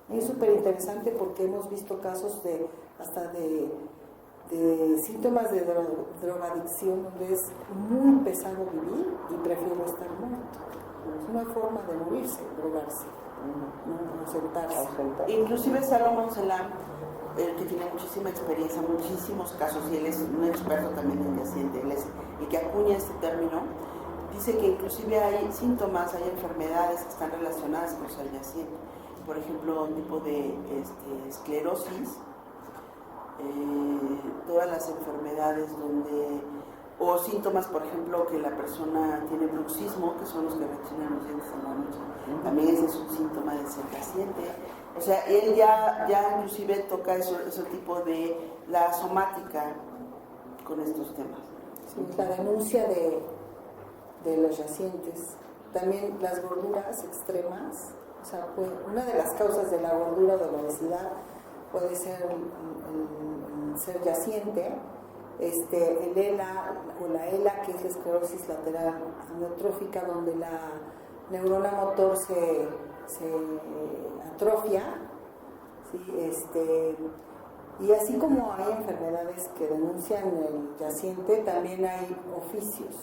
Y es súper interesante porque hemos visto casos hasta de síntomas de drogadicción, donde es muy pesado vivir y prefiero estar muerto. Es una forma de morirse, drogarse, no sentarse. Inclusive Salomón Selam, que tiene muchísima experiencia, muchísimos casos, y él es un experto también en yaciente, y que acuña este término, dice que inclusive hay síntomas, hay enfermedades que están relacionadas con el yaciente. Por ejemplo, un tipo de esclerosis, todas las enfermedades o síntomas, por ejemplo, que la persona tiene bruxismo, que son los que rechinan los dientes en la noche, también ese es un síntoma de ser yaciente. O sea, él ya inclusive toca ese tipo de la somática con estos temas. Sí, la denuncia de los yacientes, también las gorduras extremas. O sea, una de las causas de la gordura o de la obesidad puede ser el ser yaciente, el ELA o la ELA, que es la esclerosis lateral amiotrófica, donde la neurona motor se atrofia, ¿sí? Y así como hay enfermedades que denuncian el yaciente, también hay oficios.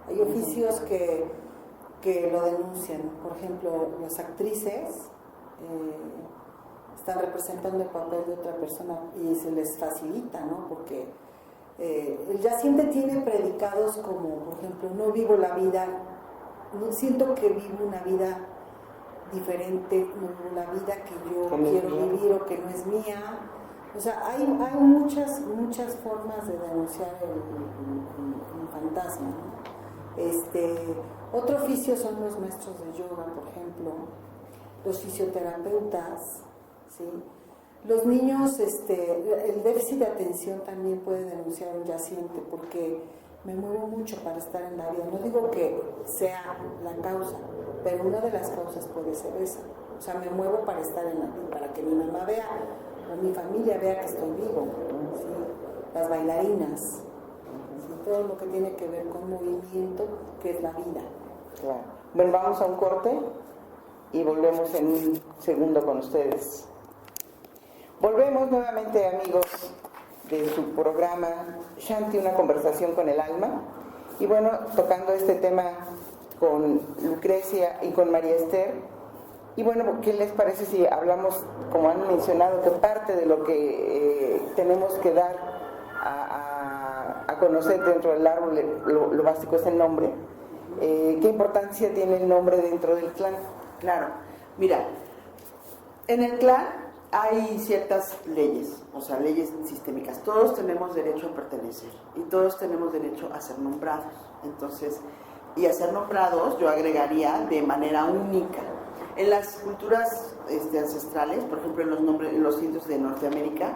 Hay oficios que lo denuncian. Por ejemplo, las actrices están representando el papel de otra persona y se les facilita, ¿no? Porque el yaciente tiene predicados como, por ejemplo, no vivo la vida, no siento que vivo una vida diferente, no vivo la vida que yo quiero vivir o que no es mía. O sea, hay muchas formas de denunciar el fantasma, ¿no? Otro oficio son los maestros de yoga, por ejemplo, los fisioterapeutas, ¿sí? Los niños, el déficit de atención también puede denunciar un yaciente, porque me muevo mucho para estar en la vida. No digo que sea la causa, pero una de las causas puede ser esa. O sea, me muevo para estar en la vida, para que mi mamá vea o mi familia vea que estoy vivo, ¿sí? Las bailarinas, ¿sí? Todo lo que tiene que ver con movimiento, que es la vida. Claro. Bueno, vamos a un corte y volvemos en un segundo con ustedes. Volvemos nuevamente, amigos, de su programa Shanti, una conversación con el alma. Y bueno, tocando este tema con Lucrecia y con María Esther. Y bueno, ¿qué les parece si hablamos, como han mencionado, que parte de lo que tenemos que dar a conocer dentro del árbol, lo básico es el nombre? ¿Qué importancia tiene el nombre dentro del clan? Claro, mira, en el clan hay ciertas leyes, o sea, leyes sistémicas. Todos tenemos derecho a pertenecer y todos tenemos derecho a ser nombrados. Entonces, y a ser nombrados yo agregaría de manera única. En las culturas ancestrales, por ejemplo en los indios de Norteamérica,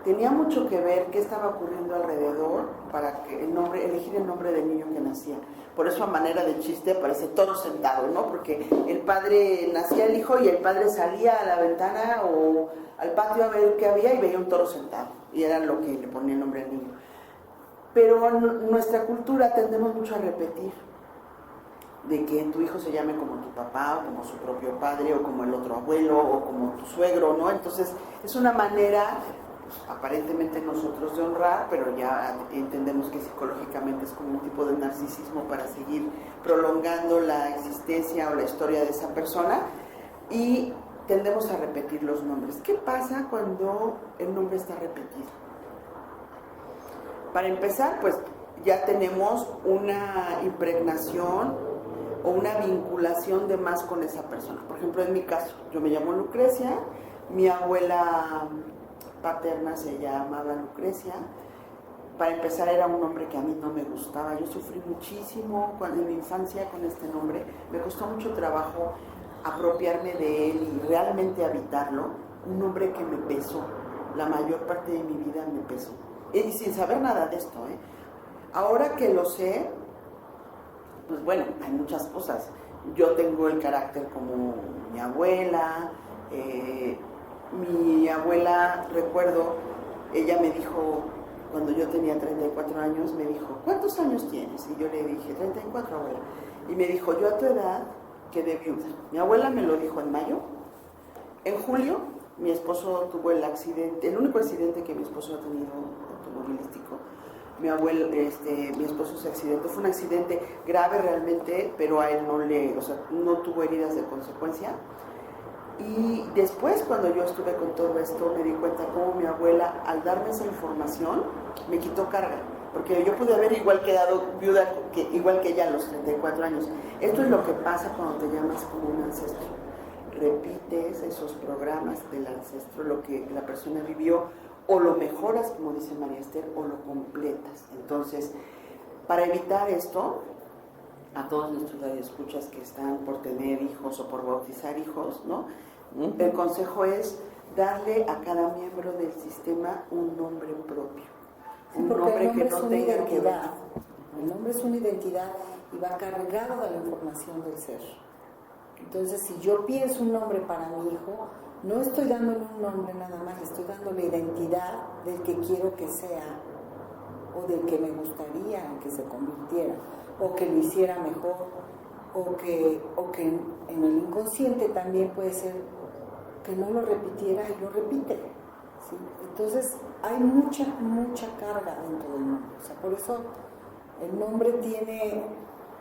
tenía mucho que ver qué estaba ocurriendo alrededor para que elegir el nombre del niño que nacía. Por eso, a manera de chiste, aparece toro sentado, ¿no? Porque el padre, nacía el hijo y el padre salía a la ventana o al patio a ver qué había y veía un toro sentado. Y era lo que le ponía el nombre al niño. Pero en nuestra cultura tendemos mucho a repetir de que tu hijo se llame como tu papá, o como su propio padre, o como el otro abuelo, o como tu suegro, ¿no? Entonces, es una manera, pues, aparentemente nosotros de honrar, pero ya entendemos que psicológicamente es como un tipo de narcisismo para seguir prolongando la existencia o la historia de esa persona, y tendemos a repetir los nombres. ¿Qué pasa cuando el nombre está repetido? Para empezar, pues ya tenemos una impregnación o una vinculación de más con esa persona. Por ejemplo, en mi caso, yo me llamo Lucrecia, mi abuela paterna se llamaba Lucrecia. Para empezar, era un nombre que a mí no me gustaba. Yo sufrí muchísimo en mi infancia con este nombre. Me costó mucho trabajo apropiarme de él y realmente habitarlo. Un nombre que me pesó. La mayor parte de mi vida me pesó. Y sin saber nada de esto, ¿eh? Ahora que lo sé, pues bueno, hay muchas cosas. Yo tengo el carácter como mi abuela. Mi abuela, recuerdo, ella me dijo, cuando yo tenía 34 años, me dijo, ¿cuántos años tienes? Y yo le dije, 34, abuela. Y me dijo, yo a tu edad quedé viuda. Mi abuela me lo dijo en mayo. En julio, mi esposo tuvo el accidente, el único accidente que mi esposo ha tenido automovilístico. Mi esposo se accidentó, fue un accidente grave realmente, pero a él no tuvo heridas de consecuencia. Y después, cuando yo estuve con todo esto, me di cuenta cómo mi abuela, al darme esa información, me quitó carga. Porque yo pude haber igual quedado viuda, igual que ella a los 34 años. Esto es lo que pasa cuando te llamas como un ancestro. Repites esos programas del ancestro, lo que la persona vivió, o lo mejoras, como dice María Esther, o lo completas. Entonces, para evitar esto, a todos nuestros radioescuchas que están por tener hijos o por bautizar hijos, ¿no? El consejo es darle a cada miembro del sistema un nombre propio. Sí, un nombre que no tenga que ver. El nombre es una identidad y va cargado de la información del ser. Entonces, si yo pienso un nombre para mi hijo, no estoy dándole un nombre nada más, estoy dándole identidad del que quiero que sea o del que me gustaría que se convirtiera, o que lo hiciera mejor, o que en el inconsciente también puede ser que no lo repitiera y lo repite, ¿sí? Entonces hay mucha carga dentro del nombre. O sea, por eso el nombre tiene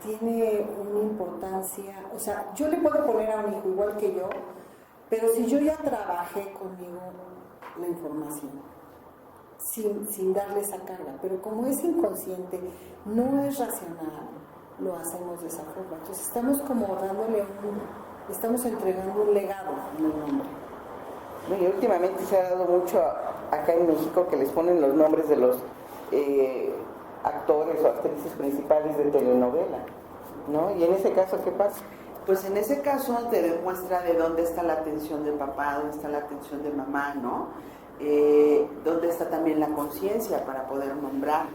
una importancia. O sea, yo le puedo poner a un hijo igual que yo, pero si yo ya trabajé conmigo la información sin darle esa carga, pero como es inconsciente, no es racional, lo hacemos de esa forma. Entonces estamos como estamos entregando un legado en el nombre. Y últimamente se ha dado mucho acá en México que les ponen los nombres de los actores o actrices principales de telenovela, ¿no? Y en ese caso, ¿qué pasa? Pues en ese caso te demuestra de dónde está la atención de papá, dónde está la atención de mamá, ¿no? Dónde está también la conciencia para poder nombrar.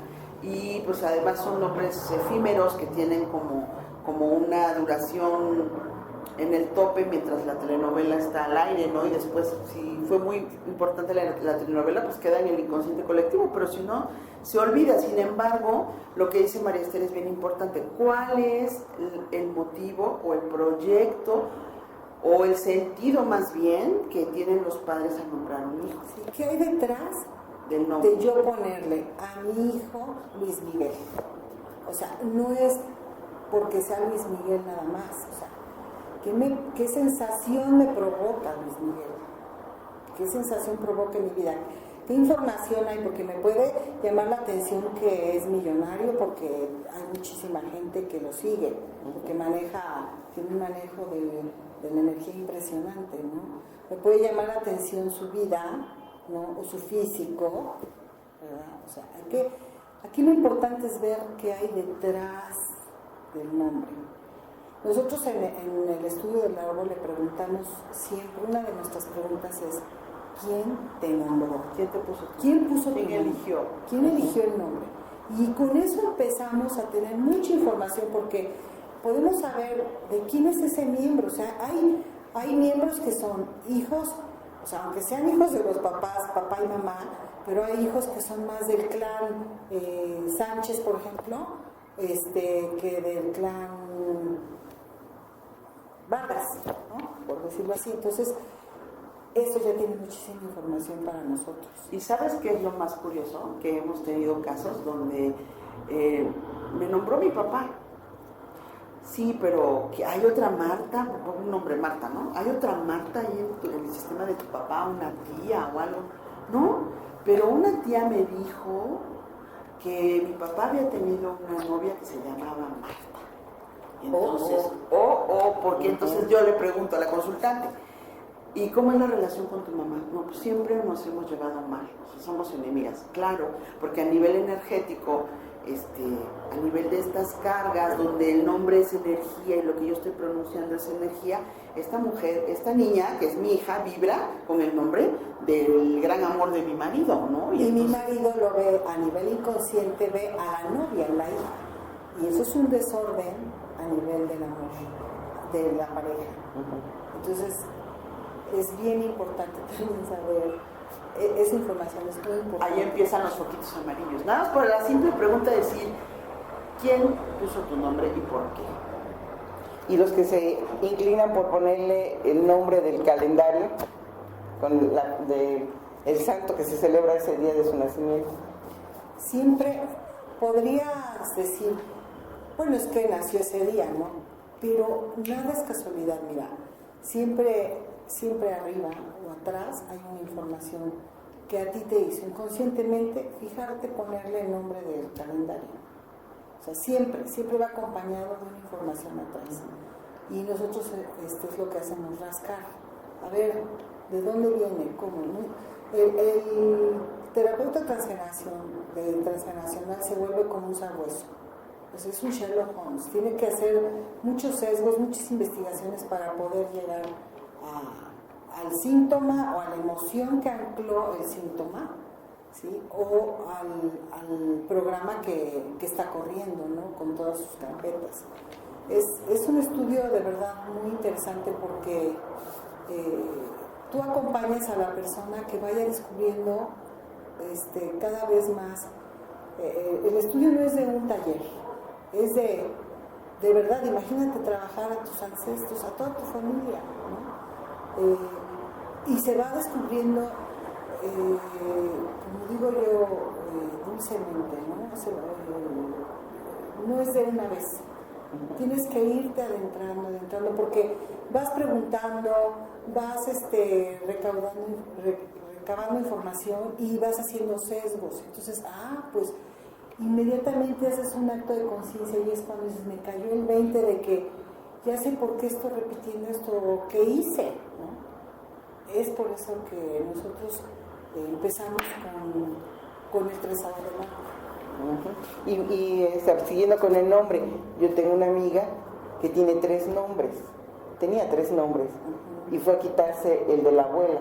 Y pues además son nombres efímeros que tienen como una duración en el tope mientras la telenovela está al aire, ¿no? Y después, si fue muy importante la telenovela, pues queda en el inconsciente colectivo, pero si no, se olvida. Sin embargo, lo que dice María Esther es bien importante. ¿Cuál es el motivo o el proyecto o el sentido más bien que tienen los padres al nombrar un hijo? Sí, ¿qué hay detrás del nombre? De yo ponerle a mi hijo Luis Miguel? O sea, no es porque sea Luis Miguel nada más. O sea, ¿qué sensación me provoca Luis Miguel? ¿Qué sensación provoca en mi vida? ¿Qué información hay? Porque me puede llamar la atención que es millonario, porque hay muchísima gente que lo sigue, que tiene un manejo de la energía impresionante, ¿no? Me puede llamar la atención su vida, ¿no? O su físico, ¿verdad? O sea, aquí lo importante es ver qué hay detrás del nombre. Nosotros en el estudio del árbol le preguntamos siempre, una de nuestras preguntas es, ¿quién te nombró? ¿Quién te puso? ¿Quién puso? ¿Quién eligió? ¿Quién eligió el nombre? Y con eso empezamos a tener mucha información, porque podemos saber de quién es ese miembro. O sea, hay miembros que son hijos, o sea, aunque sean hijos de los papás, papá y mamá, pero hay hijos que son más del clan Sánchez, por ejemplo, que del clan Vargas, ¿no? Por decirlo así. Entonces, eso ya tiene muchísima información para nosotros. ¿Y sabes qué es lo más curioso? Que hemos tenido casos donde me nombró mi papá. Sí, pero que hay otra Marta, un nombre Marta, ¿no? Hay otra Marta ahí en el sistema de tu papá, una tía o algo. No, pero una tía me dijo que mi papá había tenido una novia que se llamaba Marta. Entonces, porque entonces yo le pregunto a la consultante, ¿y cómo es la relación con tu mamá? No, pues siempre nos hemos llevado mal, somos enemigas, claro, porque a nivel energético, a nivel de estas cargas, donde el nombre es energía y lo que yo estoy pronunciando es energía, esta mujer, esta niña, que es mi hija, vibra con el nombre del gran amor de mi marido, ¿no? Y mi marido lo ve a nivel inconsciente, ve a la novia en la hija. Y eso es un desorden a nivel del amor, de la pareja. Entonces, es bien importante también saber, esa información es muy importante. Ahí empiezan los foquitos amarillos. Nada más por la simple pregunta de decir, ¿quién puso tu nombre y por qué? Y los que se inclinan por ponerle el nombre del calendario, el santo que se celebra ese día de su nacimiento. Siempre podrías decir, bueno, es que nació ese día, ¿no? Pero nada es casualidad, mira. Siempre arriba o atrás hay una información que a ti te hizo inconscientemente fijarte ponerle el nombre del calendario. O sea, siempre va acompañado de una información atrás. Y nosotros es lo que hacemos, rascar. A ver, ¿de dónde viene? ¿Cómo? ¿No? El terapeuta transgeneracional se vuelve como un sabueso. Pues es un Sherlock Holmes. Tiene que hacer muchos sesgos, muchas investigaciones para poder llegar al síntoma o a la emoción que ancló el síntoma, ¿sí? O al programa que está corriendo, ¿no? Con todas sus carpetas. Es un estudio de verdad muy interesante porque tú acompañas a la persona que vaya descubriendo cada vez más. El estudio no es de un taller, es de verdad, imagínate trabajar a tus ancestros, a toda tu familia, ¿no? Y se va descubriendo, como digo yo, dulcemente, ¿no? No es de una vez. Tienes que irte adentrando, porque vas preguntando, vas recabando información y vas haciendo sesgos. Entonces, pues inmediatamente haces un acto de conciencia y es cuando dices, me cayó el 20 de que ya sé por qué estoy repitiendo esto que hice, ¿no? Es por eso que nosotros empezamos con el trazado de mapa. Y siguiendo con el nombre, yo tengo una amiga que tiene 3 nombres, tenía 3 nombres, y fue a quitarse el de la abuela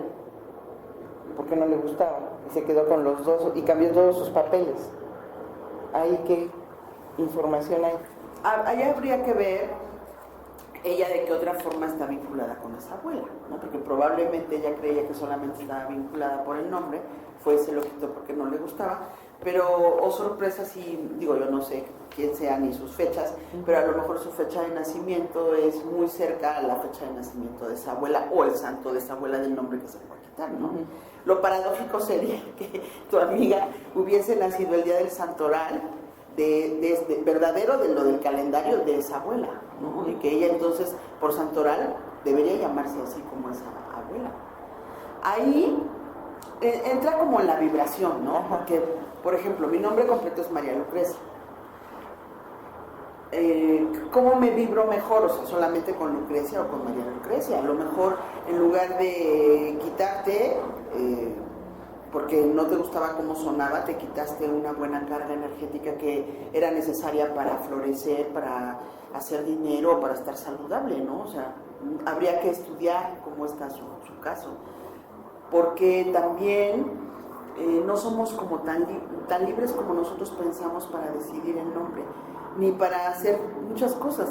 porque no le gustaba y se quedó con los 2 y cambió todos sus papeles. ¿Ahí qué información hay? Allá habría que ver ella de qué otra forma está vinculada con esa abuela, ¿no? Porque probablemente ella creía que solamente estaba vinculada por el nombre, se lo quitó porque no le gustaba, pero, sorpresa, sí, digo, yo no sé quién sea ni sus fechas, pero a lo mejor su fecha de nacimiento es muy cerca a la fecha de nacimiento de esa abuela o el santo de esa abuela del nombre que se fue a quitar, ¿no? Lo paradójico sería que tu amiga hubiese nacido el día del santoral verdadero de lo del calendario de esa abuela, ¿no? Y que ella entonces por santoral debería llamarse así como esa abuela. Ahí entra como en la vibración, ¿no? Porque, por ejemplo, mi nombre completo es María Lucrecia. ¿Cómo me vibro mejor? O sea, solamente con Lucrecia o con María Lucrecia. A lo mejor en lugar de quitarte porque no te gustaba cómo sonaba, te quitaste una buena carga energética que era necesaria para florecer, para hacer dinero, para estar saludable, ¿no? O sea, habría que estudiar cómo está su caso, porque también no somos como tan libres como nosotros pensamos para decidir el nombre, ni para hacer muchas cosas.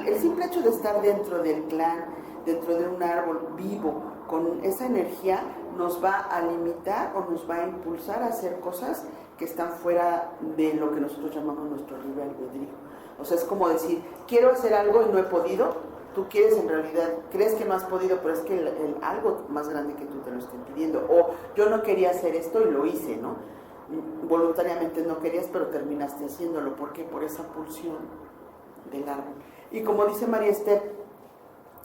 El simple hecho de estar dentro del clan, dentro de un árbol vivo, con esa energía, nos va a limitar o nos va a impulsar a hacer cosas que están fuera de lo que nosotros llamamos nuestro libre albedrío. O sea, es como decir, quiero hacer algo y no he podido. Tú quieres, en realidad, crees que no has podido, pero es que algo más grande que tú te lo está impidiendo. O yo no quería hacer esto y lo hice, ¿no? Voluntariamente no querías, pero terminaste haciéndolo. ¿Por qué? Por esa pulsión del árbol. Y como dice María Esther,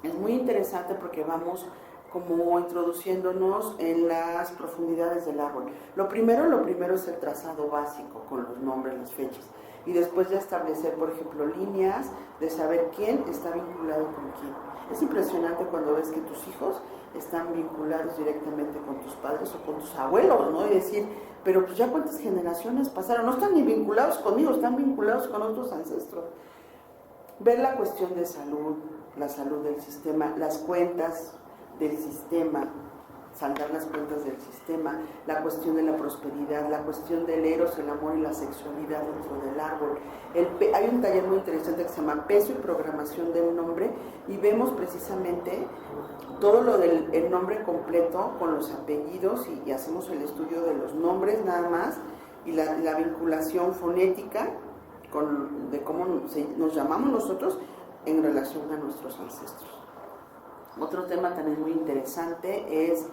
es muy interesante porque vamos como introduciéndonos en las profundidades del árbol. Lo primero es el trazado básico con los nombres, las fechas. y después ya establecer, por ejemplo, líneas de saber quién está vinculado con quién. Es impresionante cuando ves que tus hijos están vinculados directamente con tus padres o con tus abuelos, ¿no? Y decir, pero pues ya cuántas generaciones pasaron, no están ni vinculados conmigo, están vinculados con otros ancestros. Ver la cuestión de salud, la salud del sistema, las cuentas del sistema, saldar las cuentas del sistema, la cuestión de la prosperidad, la cuestión del eros, el amor y la sexualidad dentro del árbol. Hay un taller muy interesante que se llama Peso y Programación del Nombre, y vemos precisamente todo lo del nombre completo con los apellidos, y hacemos el estudio de los nombres nada más, y la vinculación fonética de cómo nos llamamos nosotros en relación a nuestros ancestros. Otro tema también muy interesante es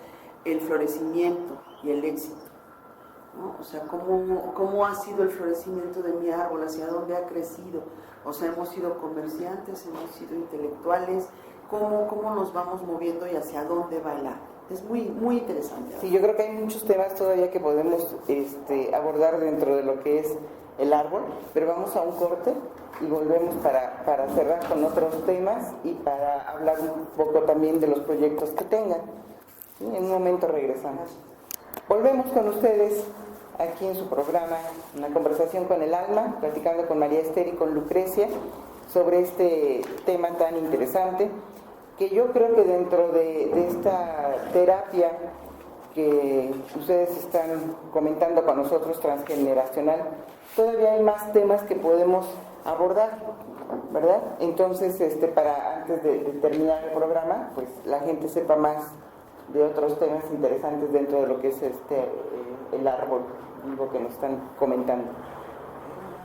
el florecimiento y el éxito, ¿no? O sea, cómo ha sido el florecimiento de mi árbol, hacia dónde ha crecido. O sea, hemos sido comerciantes, hemos sido intelectuales, cómo nos vamos moviendo y hacia dónde va el árbol. Es muy, muy interesante. Sí, yo creo que hay muchos temas todavía que podemos abordar dentro de lo que es el árbol, pero vamos a un corte y volvemos para cerrar con otros temas y para hablar un poco también de los proyectos que tengan. ¿Sí? En un momento regresamos. Volvemos con ustedes aquí en su programa, Una conversación con el alma, platicando con María Esther y con Lucrecia sobre este tema tan interesante, que yo creo que dentro de esta terapia que ustedes están comentando con nosotros, transgeneracional, todavía hay más temas que podemos abordar, ¿verdad? Entonces, para antes de terminar el programa, pues la gente sepa más de otros temas interesantes dentro de lo que es el árbol vivo que nos están comentando.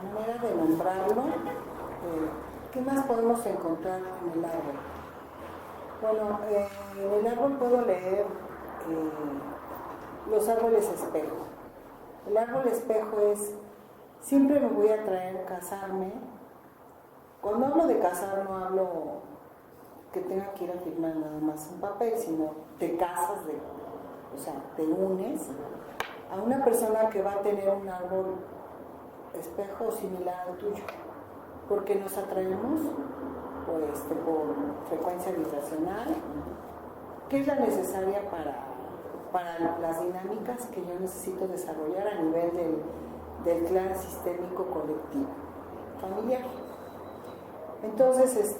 La manera de nombrarlo, ¿qué más podemos encontrar en el árbol? Bueno, en el árbol puedo leer los árboles espejo. El árbol espejo es, siempre me voy a traer casarme. Cuando hablo de casar no hablo que tenga que ir a firmar nada más un papel, sino te casas, o sea, te unes a una persona que va a tener un árbol espejo similar al tuyo, porque nos atraemos por frecuencia vibracional, que es la necesaria para las dinámicas que yo necesito desarrollar a nivel del clan sistémico colectivo familiar. Entonces,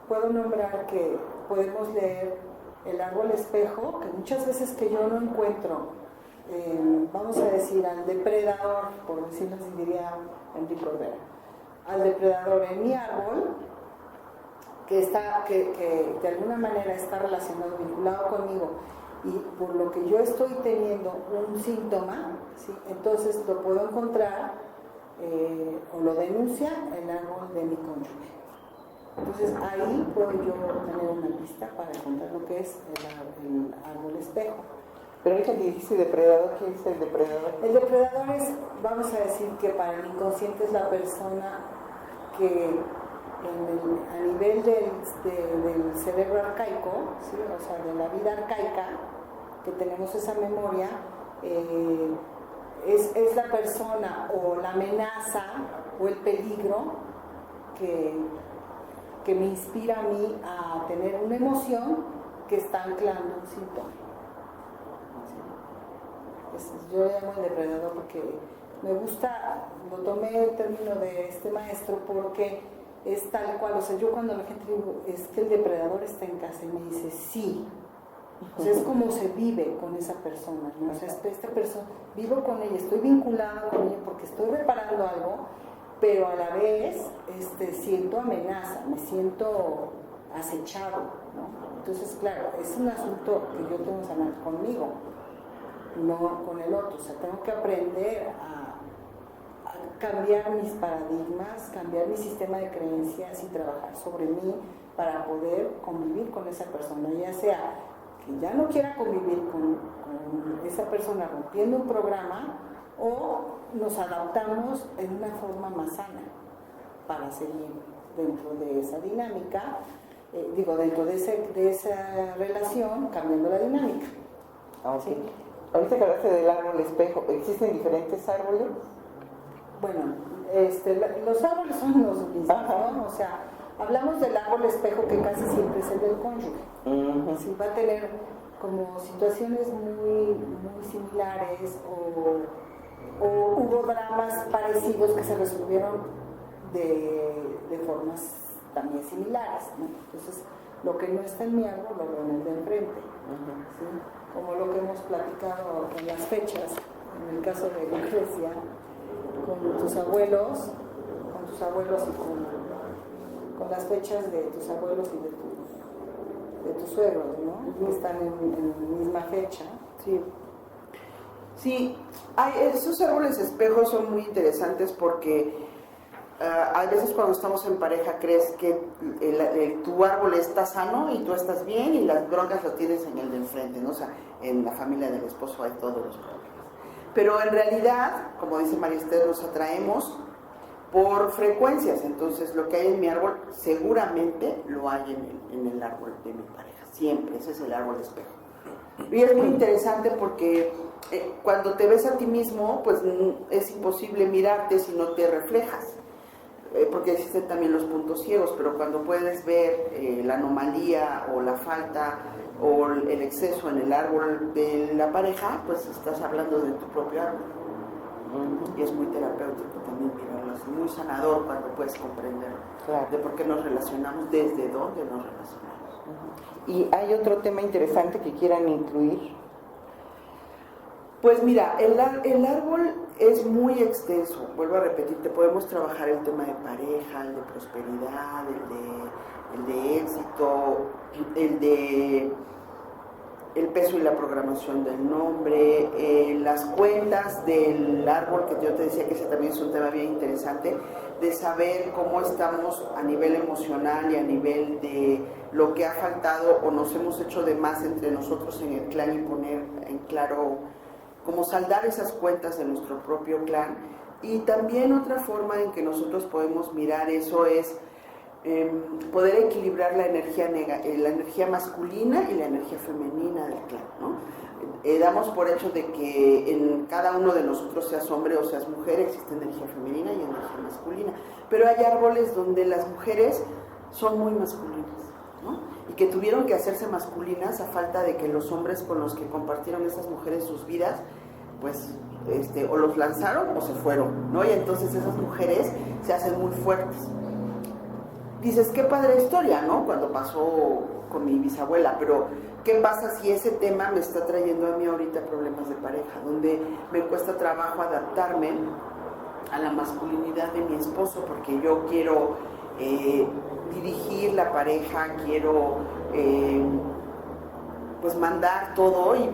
puedo nombrar que podemos leer el árbol espejo, que muchas veces que yo no encuentro, vamos a decir, al depredador, por decirlo así, diría Enrique Cordera, al depredador en mi árbol, que de alguna manera está relacionado, vinculado conmigo, y por lo que yo estoy teniendo un síntoma, ¿sí? Entonces lo puedo encontrar o lo denuncia el árbol de mi cónyuge. Entonces ahí puedo yo tener una pista para encontrar lo que es el árbol espejo. Pero ahorita que dijiste depredador, ¿qué es el depredador? El depredador es, vamos a decir que para el inconsciente es la persona que a nivel del cerebro arcaico, ¿sí? O sea, de la vida arcaica, que tenemos esa memoria, es la persona o la amenaza o el peligro que me inspira a mí a tener una emoción que está anclando un síntoma. Yo le llamo el depredador porque me gusta, lo tomé el término de este maestro porque es tal cual. O sea, yo cuando la gente digo, es que el depredador está en casa, y me dice, sí. O sea, es como se vive con esa persona, ¿no? O sea, esta persona, vivo con ella, estoy vinculada con ella porque estoy reparando algo, pero a la vez siento amenaza, me siento acechado, ¿no? Entonces, claro, es un asunto que yo tengo que sanar conmigo, no con el otro. O sea, tengo que aprender a cambiar mis paradigmas, cambiar mi sistema de creencias y trabajar sobre mí para poder convivir con esa persona, ya sea que ya no quiera convivir con esa persona rompiendo un programa, o nos adaptamos en una forma más sana para seguir dentro de esa dinámica, dentro de esa relación, cambiando la dinámica. Okay. ¿Sí? Ahorita que hablaste del árbol espejo, ¿existen diferentes árboles? Bueno, los árboles son los mismos, ¿no? O sea, hablamos del árbol espejo que casi siempre es el del cónyuge. Sí, va a tener como situaciones muy similares o hubo dramas parecidos que se resolvieron de formas también similares, ¿no? Entonces, lo que no está en mi árbol lo veo en el de enfrente, ¿sí? Como lo que hemos platicado en las fechas, en el caso de Lucrecia, con tus abuelos y con las fechas de tus abuelos y de tus suegros, ¿no? Que están en la misma fecha. Sí, esos árboles espejos son muy interesantes porque a veces cuando estamos en pareja crees que tu árbol está sano y tú estás bien y las broncas lo tienes en el de enfrente, ¿no? O sea, en la familia del esposo hay todos los problemas. Pero en realidad, como dice María Esther, los atraemos por frecuencias. Entonces, lo que hay en mi árbol seguramente lo hay en el árbol de mi pareja. Siempre, ese es el árbol espejo. Y es muy interesante porque cuando te ves a ti mismo, pues es imposible mirarte si no te reflejas. Porque existen también los puntos ciegos, pero cuando puedes ver la anomalía o la falta o el exceso en el árbol de la pareja, pues estás hablando de tu propio árbol. Y es muy terapéutico también mirarlo, es muy sanador cuando puedes comprender de por qué nos relacionamos, desde dónde nos relacionamos. ¿Y hay otro tema interesante que quieran incluir? Pues mira, el árbol es muy extenso, vuelvo a repetirte, podemos trabajar el tema de pareja, el de prosperidad, el de éxito, el peso y la programación del nombre, las cuentas del árbol, que yo te decía que ese también es un tema bien interesante, de saber cómo estamos a nivel emocional y a nivel de lo que ha faltado o nos hemos hecho de más entre nosotros en el clan y poner en claro como saldar esas cuentas de nuestro propio clan. Y también otra forma en que nosotros podemos mirar eso es poder equilibrar la energía masculina y la energía femenina del clan, ¿no? Damos por hecho de que en cada uno de nosotros, seas hombre o seas mujer, existe energía femenina y energía masculina, pero hay árboles donde las mujeres son muy masculinas, ¿no? Y que tuvieron que hacerse masculinas a falta de que los hombres con los que compartieron esas mujeres sus vidas, pues o los lanzaron o se fueron, ¿no? Y entonces esas mujeres se hacen muy fuertes. Dices, qué padre historia, ¿no? Cuando pasó con mi bisabuela, pero ¿qué pasa si ese tema me está trayendo a mí ahorita problemas de pareja? Donde me cuesta trabajo adaptarme a la masculinidad de mi esposo, porque yo quiero dirigir la pareja, quiero pues mandar todo y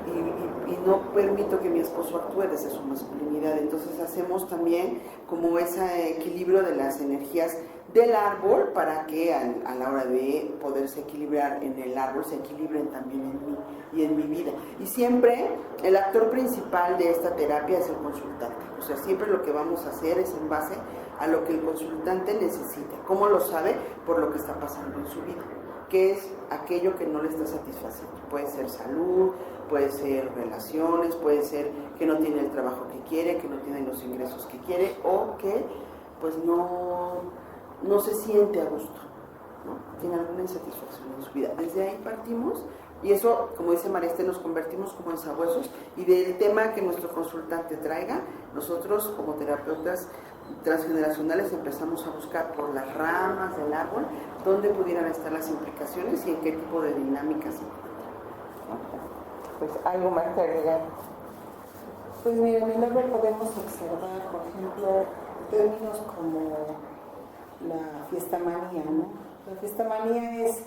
no permito que mi esposo actúe desde su masculinidad. Entonces hacemos también como ese equilibrio de las energías del árbol para que a la hora de poderse equilibrar en el árbol se equilibren también en mí y en mi vida. Y siempre el actor principal de esta terapia es el consultante. O sea, siempre lo que vamos a hacer es en base a lo que el consultante necesita. ¿Cómo lo sabe? Por lo que está pasando en su vida. ¿Qué es aquello que no le está satisfaciendo? Puede ser salud, puede ser relaciones, puede ser que no tiene el trabajo que quiere, que no tiene los ingresos que quiere o que pues no se siente a gusto, ¿no? Tiene alguna insatisfacción en su vida. Desde ahí partimos y eso, como dice María Esther, nos convertimos como en sabuesos y del tema que nuestro consultante traiga, nosotros como terapeutas transgeneracionales empezamos a buscar por las ramas del árbol dónde pudieran estar las implicaciones y en qué tipo de dinámicas se encuentran. Pues algo más que agregar. Pues mira, en el árbol podemos observar, por ejemplo, términos como la fiesta manía, ¿no? La fiesta manía es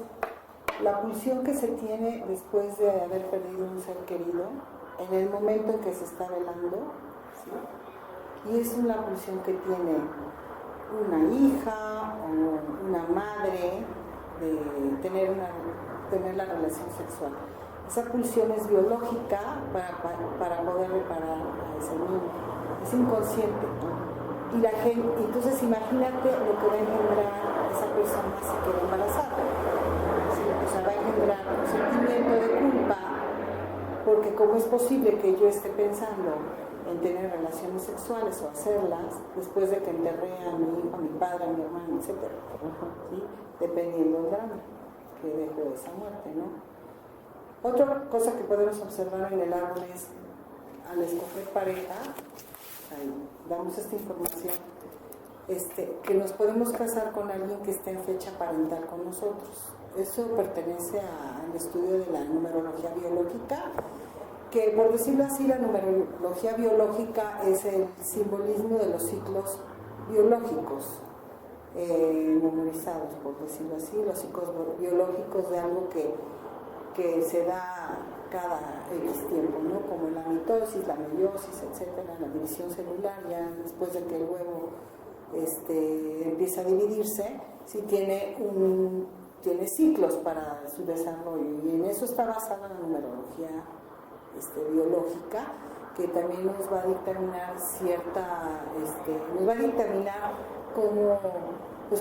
la pulsión que se tiene después de haber perdido un ser querido en el momento en que se está velando, ¿sí? Y es una pulsión que tiene una hija o una madre de tener la relación sexual. Esa pulsión es biológica para poder reparar a ese niño. Es inconsciente, ¿no? Y la gente, entonces imagínate lo que va a engendrar esa persona si queda embarazada. ¿Sí? O sea, va a engendrar un sentimiento de culpa, porque cómo es posible que yo esté pensando en tener relaciones sexuales o hacerlas después de que enterré a mi hijo, a mi padre, a mi hermano, etc. ¿Sí? Dependiendo del drama que dejó esa muerte, ¿no? Otra cosa que podemos observar en el árbol es, al escoger pareja, ahí damos esta información, que nos podemos casar con alguien que esté en fecha parental con nosotros. Eso pertenece al estudio de la numerología biológica, que por decirlo así, la numerología biológica es el simbolismo de los ciclos biológicos, memorizados, por decirlo así, los ciclos biológicos de algo que se da cada X tiempo, ¿no? Como la mitosis, la meiosis, etcétera, la división celular, ya después de que el huevo empieza a dividirse, sí tiene ciclos para su desarrollo, y en eso está basada la numerología biológica, que también nos va a dictaminar nos va a dictaminar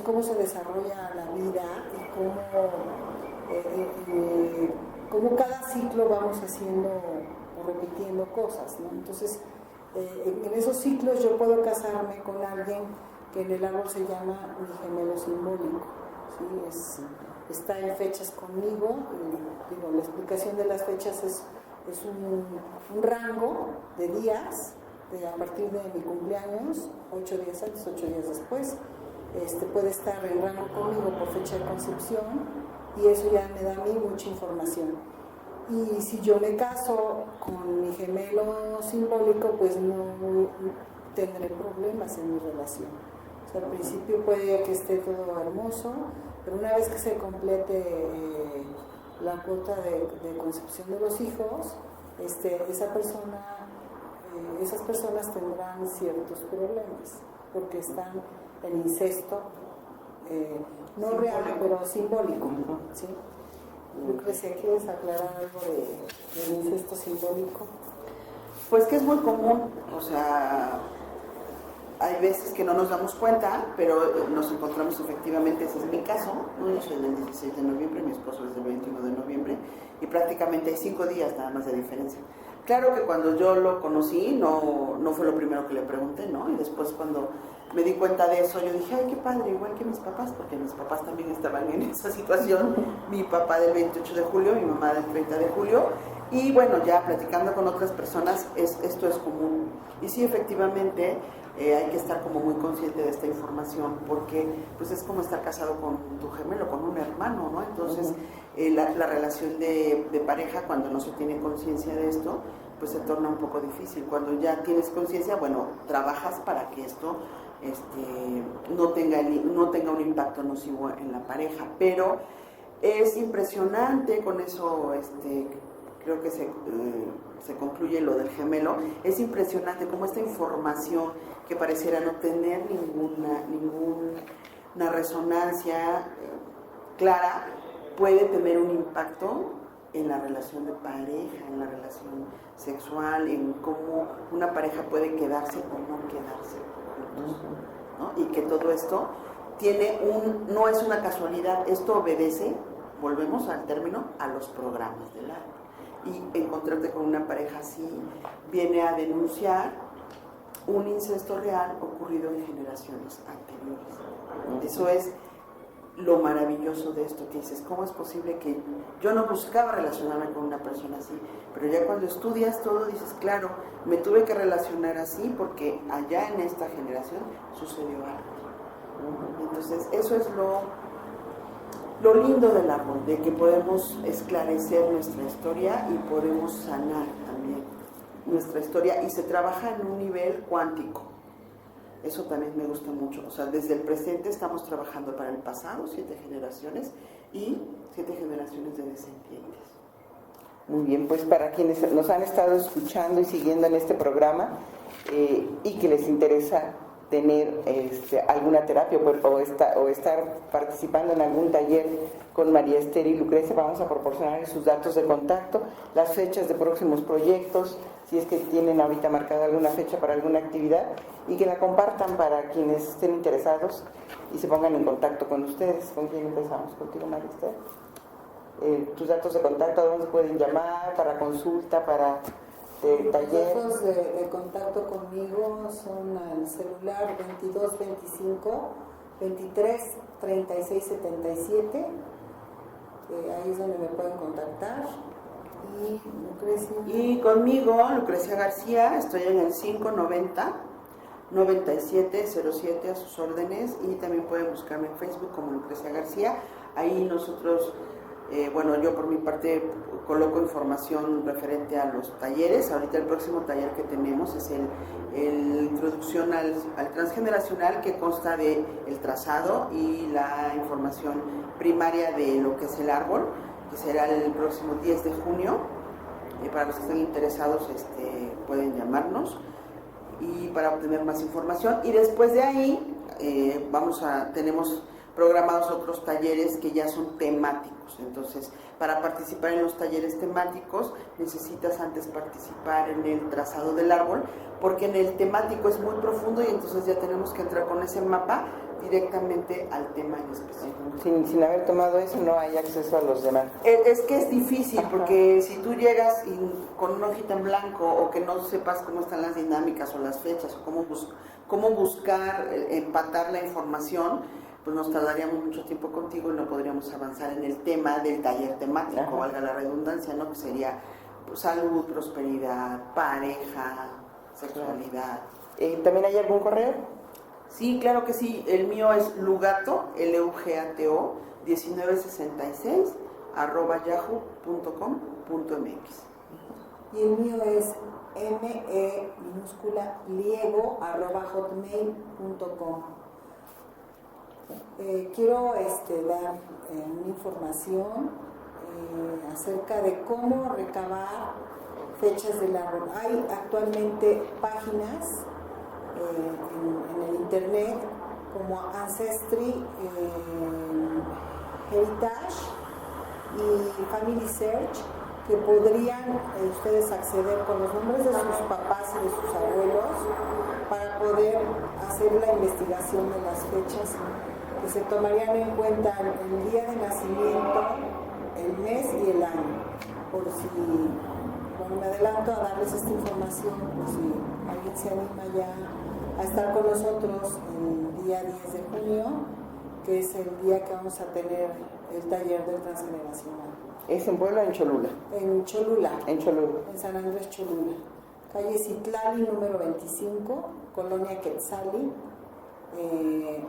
cómo se desarrolla la vida y cómo cada ciclo vamos haciendo o repitiendo cosas, ¿no? Entonces, en esos ciclos yo puedo casarme con alguien que en el árbol se llama mi gemelo simbólico, ¿sí? Está en fechas conmigo, y digo, la explicación de las fechas es un rango de días, a partir de mi cumpleaños, 8 días antes, 8 días después, puede estar en rango conmigo por fecha de concepción, y eso ya me da a mí mucha información. Y si yo me caso con mi gemelo simbólico, pues no tendré problemas en mi relación. O sea, al principio puede que esté todo hermoso, pero una vez que se complete la cuota de concepción de los hijos, esas personas tendrán ciertos problemas, porque están en incesto, no real, pero simbólico, ¿sí? Lucrecia, ¿quieres aclarar algo del incesto simbólico? Pues que es muy común, o sea, hay veces que no nos damos cuenta, pero nos encontramos efectivamente, ese es mi caso, ¿no? Yo soy del 16 de noviembre, mi esposo es del 21 de noviembre, y prácticamente hay 5 días nada más de diferencia. Claro que cuando yo lo conocí no fue lo primero que le pregunté, ¿no? Y después cuando me di cuenta de eso, yo dije, ay, qué padre, igual que mis papás, porque mis papás también estaban en esa situación, mi papá del 28 de julio, mi mamá del 30 de julio, y bueno, ya platicando con otras personas, esto es común. Y sí, efectivamente, hay que estar como muy consciente de esta información, porque pues es como estar casado con tu gemelo, con un hermano, ¿no? Entonces, la relación de pareja, cuando no se tiene conciencia de esto, pues se torna un poco difícil. Cuando ya tienes conciencia, bueno, trabajas para que esto no tenga un impacto nocivo en la pareja, pero es impresionante, con eso creo que se concluye lo del gemelo. Es impresionante cómo esta información que pareciera no tener ninguna resonancia clara puede tener un impacto en la relación de pareja, en la relación sexual, en cómo una pareja puede quedarse o no quedarse juntos, ¿no? Y que todo esto no es una casualidad, esto obedece, volvemos al término, a los programas del alma. Y encontrarte con una pareja así viene a denunciar un incesto real ocurrido en generaciones anteriores. Eso es lo maravilloso de esto, que dices, ¿cómo es posible que yo no buscaba relacionarme con una persona así? Pero ya cuando estudias todo dices, claro, me tuve que relacionar así porque allá en esta generación sucedió algo. Entonces, eso es lo lindo del árbol, de que podemos esclarecer nuestra historia y podemos sanar también nuestra historia, y se trabaja en un nivel cuántico. Eso también me gusta mucho. O sea, desde el presente estamos trabajando para el pasado, 7 generaciones, y 7 generaciones de descendientes. Muy bien, pues para quienes nos han estado escuchando y siguiendo en este programa y que les interesa tener alguna terapia o estar participando en algún taller con María Esther y Lucrecia, vamos a proporcionar sus datos de contacto, las fechas de próximos proyectos, si es que tienen ahorita marcada alguna fecha para alguna actividad, y que la compartan para quienes estén interesados y se pongan en contacto con ustedes. ¿Con quién empezamos? ¿Contigo, María Esther? Tus datos de contacto, ¿a dónde pueden llamar para consulta, para del taller. Los datos de contacto conmigo son al celular 2225 23 36 77. Ahí es donde me pueden contactar. Y Lucrecia. Y conmigo, Lucrecia García, estoy en el 590-9707 a sus órdenes, y también pueden buscarme en Facebook como Lucrecia García. Ahí nosotros, yo por mi parte coloco información referente a los talleres. Ahorita el próximo taller que tenemos es el introducción al transgeneracional, que consta de el trazado y la información primaria de lo que es el árbol, que será el próximo 10 de junio. Para los que estén interesados pueden llamarnos y para obtener más información. Y después de ahí tenemos programados otros talleres que ya son temáticos. Entonces, para participar en los talleres temáticos necesitas antes participar en el trazado del árbol, porque en el temático es muy profundo y entonces ya tenemos que entrar con ese mapa directamente al tema en específico. Sin haber tomado eso no hay acceso a los demás. Es que es difícil, porque si tú llegas con una hojita en blanco, o que no sepas cómo están las dinámicas o las fechas, o cómo buscar empatar la información, pues nos tardaríamos mucho tiempo contigo y no podríamos avanzar en el tema del taller temático. Ajá. Valga la redundancia, ¿no? Que sería salud, prosperidad, pareja, sexualidad. ¿También hay algún correo? Sí, claro que sí. El mío es lugato, Lugato, 1966 @yahoo.com.mx. Y el mío es me_liego@hotmail.com. Quiero dar una información acerca de cómo recabar fechas del árbol. Hay actualmente páginas en el internet como Ancestry, Heritage y Family Search, que podrían ustedes acceder con los nombres de sus papás y de sus abuelos para poder hacer la investigación de las fechas que se tomarían en cuenta el día de nacimiento, el mes y el año. Por si, me adelanto a darles esta información, por si alguien se anima ya a estar con nosotros el día 10 de junio, que es el día que vamos a tener el taller del transgeneracional. ¿Es en Puebla o en Cholula? En Cholula. En Cholula. En San Andrés Cholula. Calle Citlali, número 25, Colonia Quetzali,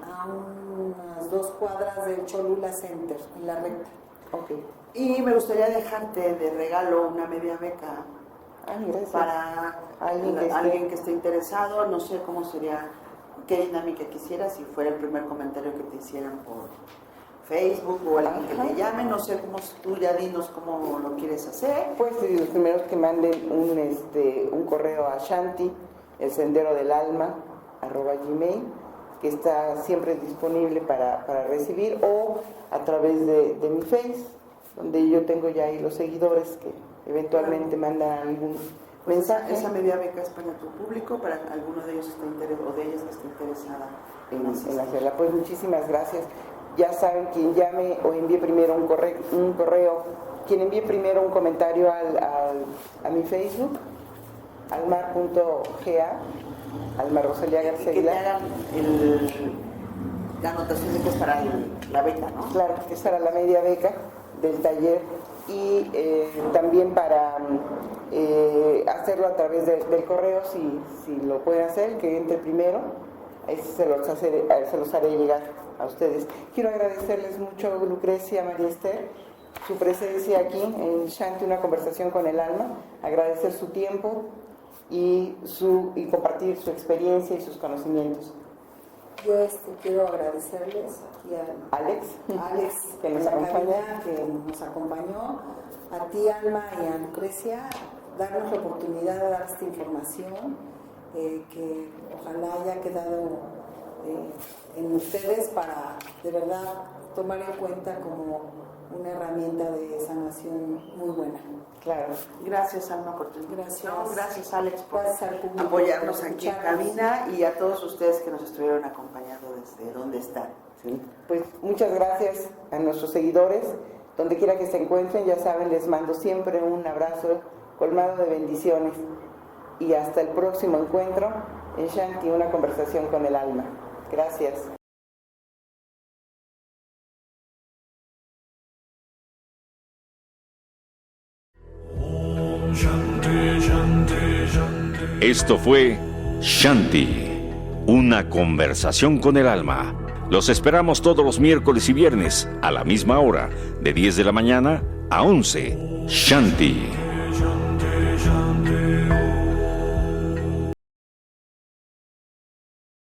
a unas 2 cuadras del Cholula Center, en la recta. Okay. Y me gustaría dejarte de regalo una media beca para alguien que esté interesado. No sé cómo sería, qué dinámica quisieras, si fuera el primer comentario que te hicieran por Facebook o alguien que te llame, no sé cómo, tú ya dinos cómo lo quieres hacer. Pues los primeros que manden un correo a Shanti, el sendero del alma, @gmail, que está siempre disponible para recibir, o a través de mi Face, donde yo tengo ya ahí los seguidores que eventualmente mandan algún mensaje. Esa media beca es para tu público, para alguno de ellos que esté interesado o de ellas que esté interesada en hacerla. Pues muchísimas gracias. Ya saben, quien llame o envíe primero un correo, quien envíe primero un comentario a mi Facebook, almar.ga, Alma Rosalía García. Que te hagan la anotación de que es para la beca, ¿no? Claro, que es para la media beca del taller, y también para hacerlo a través del correo, si lo pueden hacer, que entre primero, se los haré llegar a ustedes. Quiero agradecerles mucho, Lucrecia, María Esther, su presencia aquí en Shanti, una conversación con el alma, agradecer su tiempo y compartir su experiencia y sus conocimientos. Yo quiero agradecerles aquí a Alex que nos acompañó, a ti, Alma, y a Lucrecia, darnos la oportunidad de dar esta información que ojalá haya quedado en ustedes para de verdad tomar en cuenta como una herramienta de sanación muy buena. Claro. Gracias, Alma, por tu invitación. Gracias, Alex, por apoyarnos aquí en cabina, y a todos ustedes que nos estuvieron acompañando desde donde están. ¿Sí? Pues muchas gracias a nuestros seguidores, donde quiera que se encuentren. Ya saben, les mando siempre un abrazo colmado de bendiciones. Y hasta el próximo encuentro en Shanti, una conversación con el alma. Gracias. Esto fue Shanti, una conversación con el alma. Los esperamos todos los miércoles y viernes a la misma hora, de 10 de la mañana a 11. Shanti.